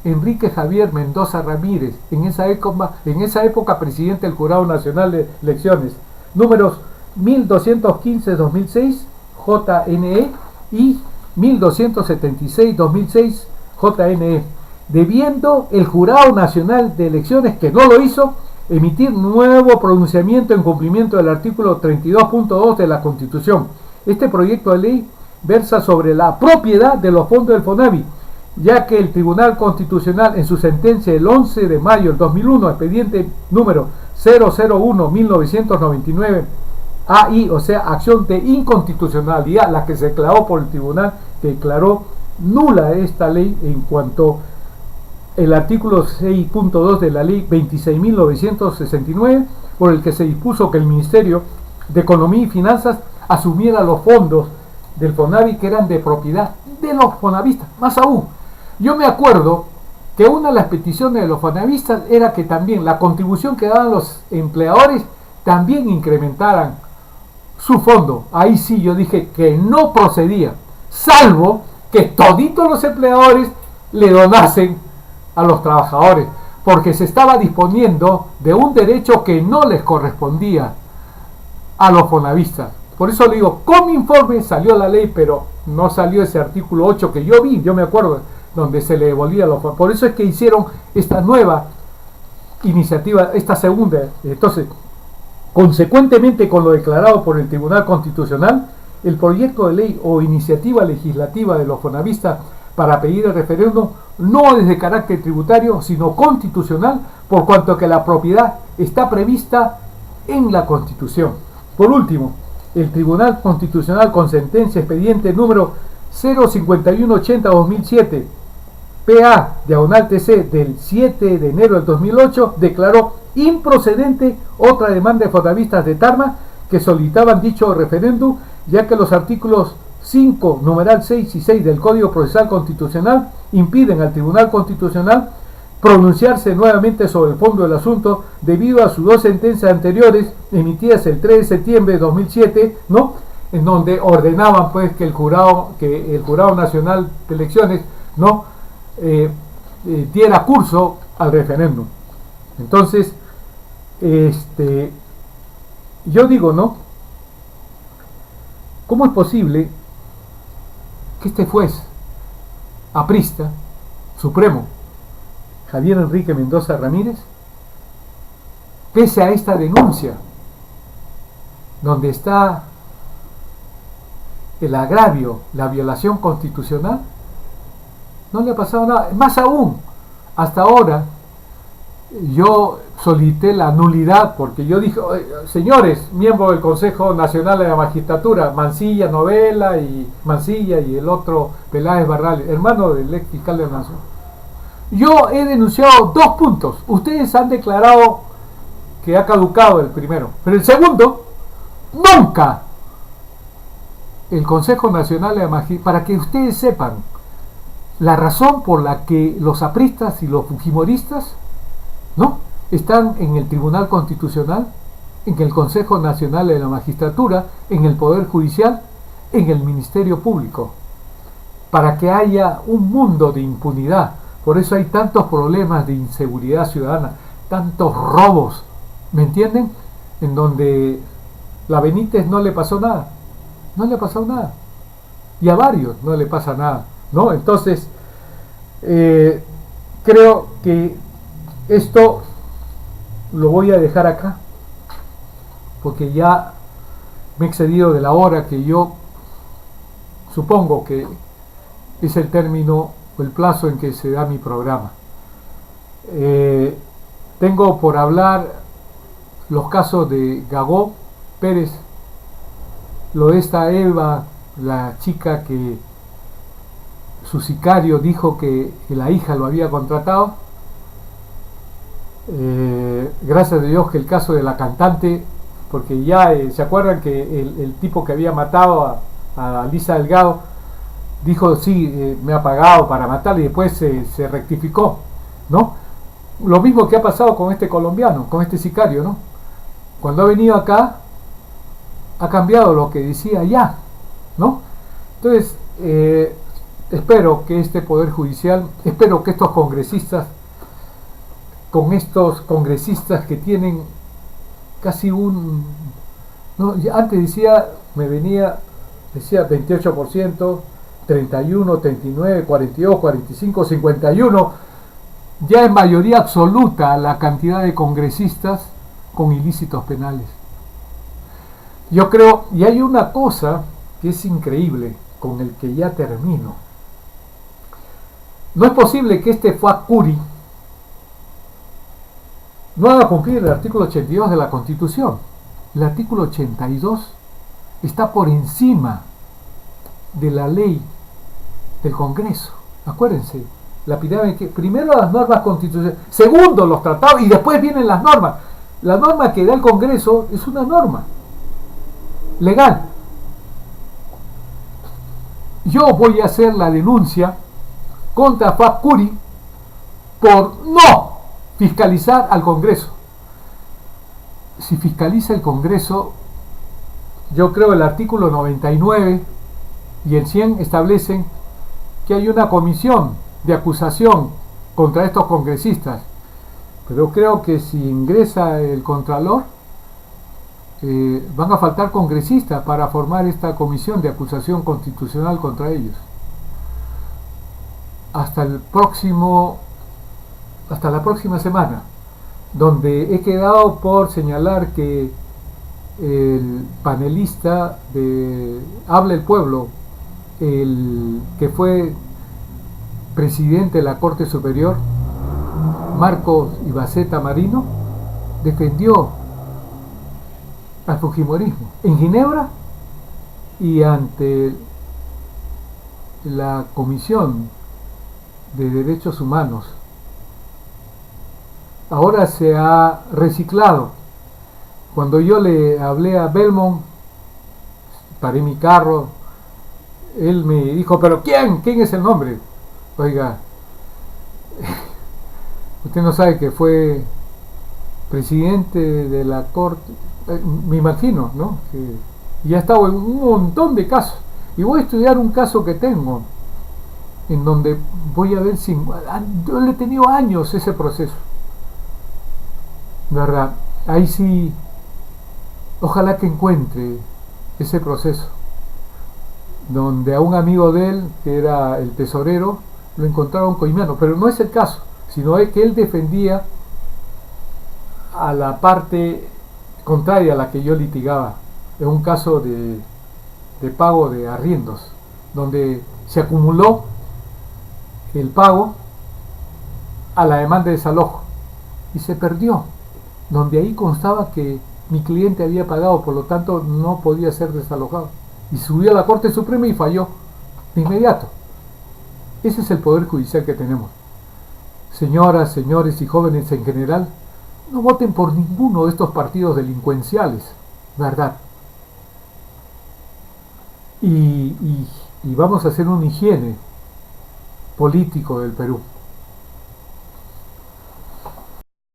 Enrique Javier Mendoza Ramírez, en esa época presidente del Jurado Nacional de Elecciones, números 1215-2006 JNE y 1276-2006 JNE, debiendo el Jurado Nacional de Elecciones, que no lo hizo, emitir nuevo pronunciamiento en cumplimiento del artículo 32.2 de la Constitución. Este proyecto de ley versa sobre la propiedad de los fondos del FONAVI, ya que el Tribunal Constitucional en su sentencia del 11 de mayo del 2001, expediente número 001-1999, AI, o sea, acción de inconstitucionalidad, la que se declaró por el tribunal, que declaró nula esta ley en cuanto el artículo 6.2 de la ley 26.969, por el que se dispuso que el Ministerio de Economía y Finanzas asumiera los fondos del FONAVI que eran de propiedad de los fonavistas. Más aún, yo me acuerdo que una de las peticiones de los fonavistas era que también la contribución que daban los empleadores también incrementaran su fondo. Ahí sí yo dije que no procedía, salvo que toditos los empleadores le donasen a los trabajadores, porque se estaba disponiendo de un derecho que no les correspondía a los fonavistas. Por eso le digo, con mi informe salió la ley, pero no salió ese artículo 8 que yo vi, yo me acuerdo, donde se le devolvía a los fonavistas. Por eso es que hicieron esta nueva iniciativa, esta segunda. Entonces, consecuentemente con lo declarado por el Tribunal Constitucional, el proyecto de ley o iniciativa legislativa de los fonavistas para pedir el referéndum no es de carácter tributario, sino constitucional, por cuanto que la propiedad está prevista en la Constitución. Por último, el Tribunal Constitucional, con sentencia expediente número 05180-2007, PA/TC del 7 de enero del 2008, declaró improcedente otra demanda de fonavistas de Tarma que solicitaban dicho referéndum, ya que los artículos 5, numeral 6 y 6 del Código Procesal Constitucional impiden al Tribunal Constitucional pronunciarse nuevamente sobre el fondo del asunto debido a sus dos sentencias anteriores emitidas el 3 de septiembre de 2007, ¿no?, en donde ordenaban pues que el Jurado Nacional de Elecciones no diera curso al referéndum. Entonces, yo digo, ¿no?, ¿cómo es posible que este juez aprista supremo, Javier Enrique Mendoza Ramírez, pese a esta denuncia, donde está el agravio, la violación constitucional, no le ha pasado nada? Más aún, hasta ahora, yo solicité la nulidad, porque yo dije, señores, miembros del Consejo Nacional de la Magistratura, Mancilla, Novela y Mancilla, y el otro Peláez Barral, hermano del ex fiscal de la Nación, yo he denunciado 2 puntos. Ustedes han declarado que ha caducado el primero, pero el segundo, nunca el Consejo Nacional de la Magistratura, para que ustedes sepan la razón por la que los apristas y los fujimoristas, ¿no?, están en el Tribunal Constitucional, en el Consejo Nacional de la Magistratura, en el Poder Judicial, en el Ministerio Público, para que haya un mundo de impunidad. Por eso hay tantos problemas de inseguridad ciudadana, tantos robos, ¿me entienden?, en donde la Benítez no le pasó nada, y a varios no le pasa nada, ¿no? Entonces, creo que esto lo voy a dejar acá, porque ya me he excedido de la hora que yo supongo que es el término o el plazo en que se da mi programa. Tengo por hablar los casos de Gagó Pérez, lo de esta Eva, la chica que su sicario dijo que la hija lo había contratado. Gracias a Dios que el caso de la cantante, porque ya se acuerdan que el tipo que había matado a Lisa Delgado dijo sí, me ha pagado para matarla, y después se rectificó, ¿no? Lo mismo que ha pasado con este colombiano, con este sicario, ¿no? Cuando ha venido acá ha cambiado lo que decía allá, ¿no? Entonces, espero que este Poder Judicial, espero que estos congresistas, con estos congresistas que tienen casi un, no, antes decía 28%, 31, 39, 42, 45, 51, ya es mayoría absoluta la cantidad de congresistas con ilícitos penales. Yo creo, y hay una cosa que es increíble, con el que ya termino. No es posible que este Fuad Curi no haga cumplir el artículo 82 de la Constitución. El artículo 82 está por encima de la ley del Congreso. Acuérdense, la pirámide, que primero las normas constitucionales, segundo los tratados y después vienen las normas. La norma que da el Congreso es una norma legal. Yo voy a hacer la denuncia contra Fuad Curi por no fiscalizar al Congreso. Si fiscaliza el Congreso, yo creo el artículo 99 y el 100 establecen que hay una comisión de acusación contra estos congresistas, pero creo que si ingresa el Contralor, van a faltar congresistas para formar esta comisión de acusación constitucional contra ellos. Hasta la próxima semana, donde he quedado por señalar que el panelista de Habla el Pueblo, el que fue presidente de la Corte Superior, Marcos Ibaceta Marino, defendió al fujimorismo en Ginebra y ante la Comisión de Derechos Humanos. Ahora se ha reciclado. Cuando yo le hablé a Belmont, paré mi carro, él me dijo, pero ¿quién es el nombre? Oiga, usted no sabe que fue presidente de la Corte, me imagino, ¿no? Que ya ha estado en un montón de casos. Y voy a estudiar un caso que tengo, en donde voy a ver si... Yo le he tenido años ese proceso, ¿verdad? Ahí sí, ojalá que encuentre ese proceso, donde a un amigo de él, que era el tesorero, lo encontraron coimeando, pero no es el caso, sino es que él defendía a la parte contraria a la que yo litigaba, en un caso de pago de arriendos, donde se acumuló el pago a la demanda de desalojo y se perdió, donde ahí constaba que mi cliente había pagado, por lo tanto no podía ser desalojado, y subió a la Corte Suprema y falló de inmediato. Ese es el poder judicial que tenemos. Señoras, señores y jóvenes en general, no voten por ninguno de estos partidos delincuenciales, ¿verdad? Y vamos a hacer una higiene político del Perú.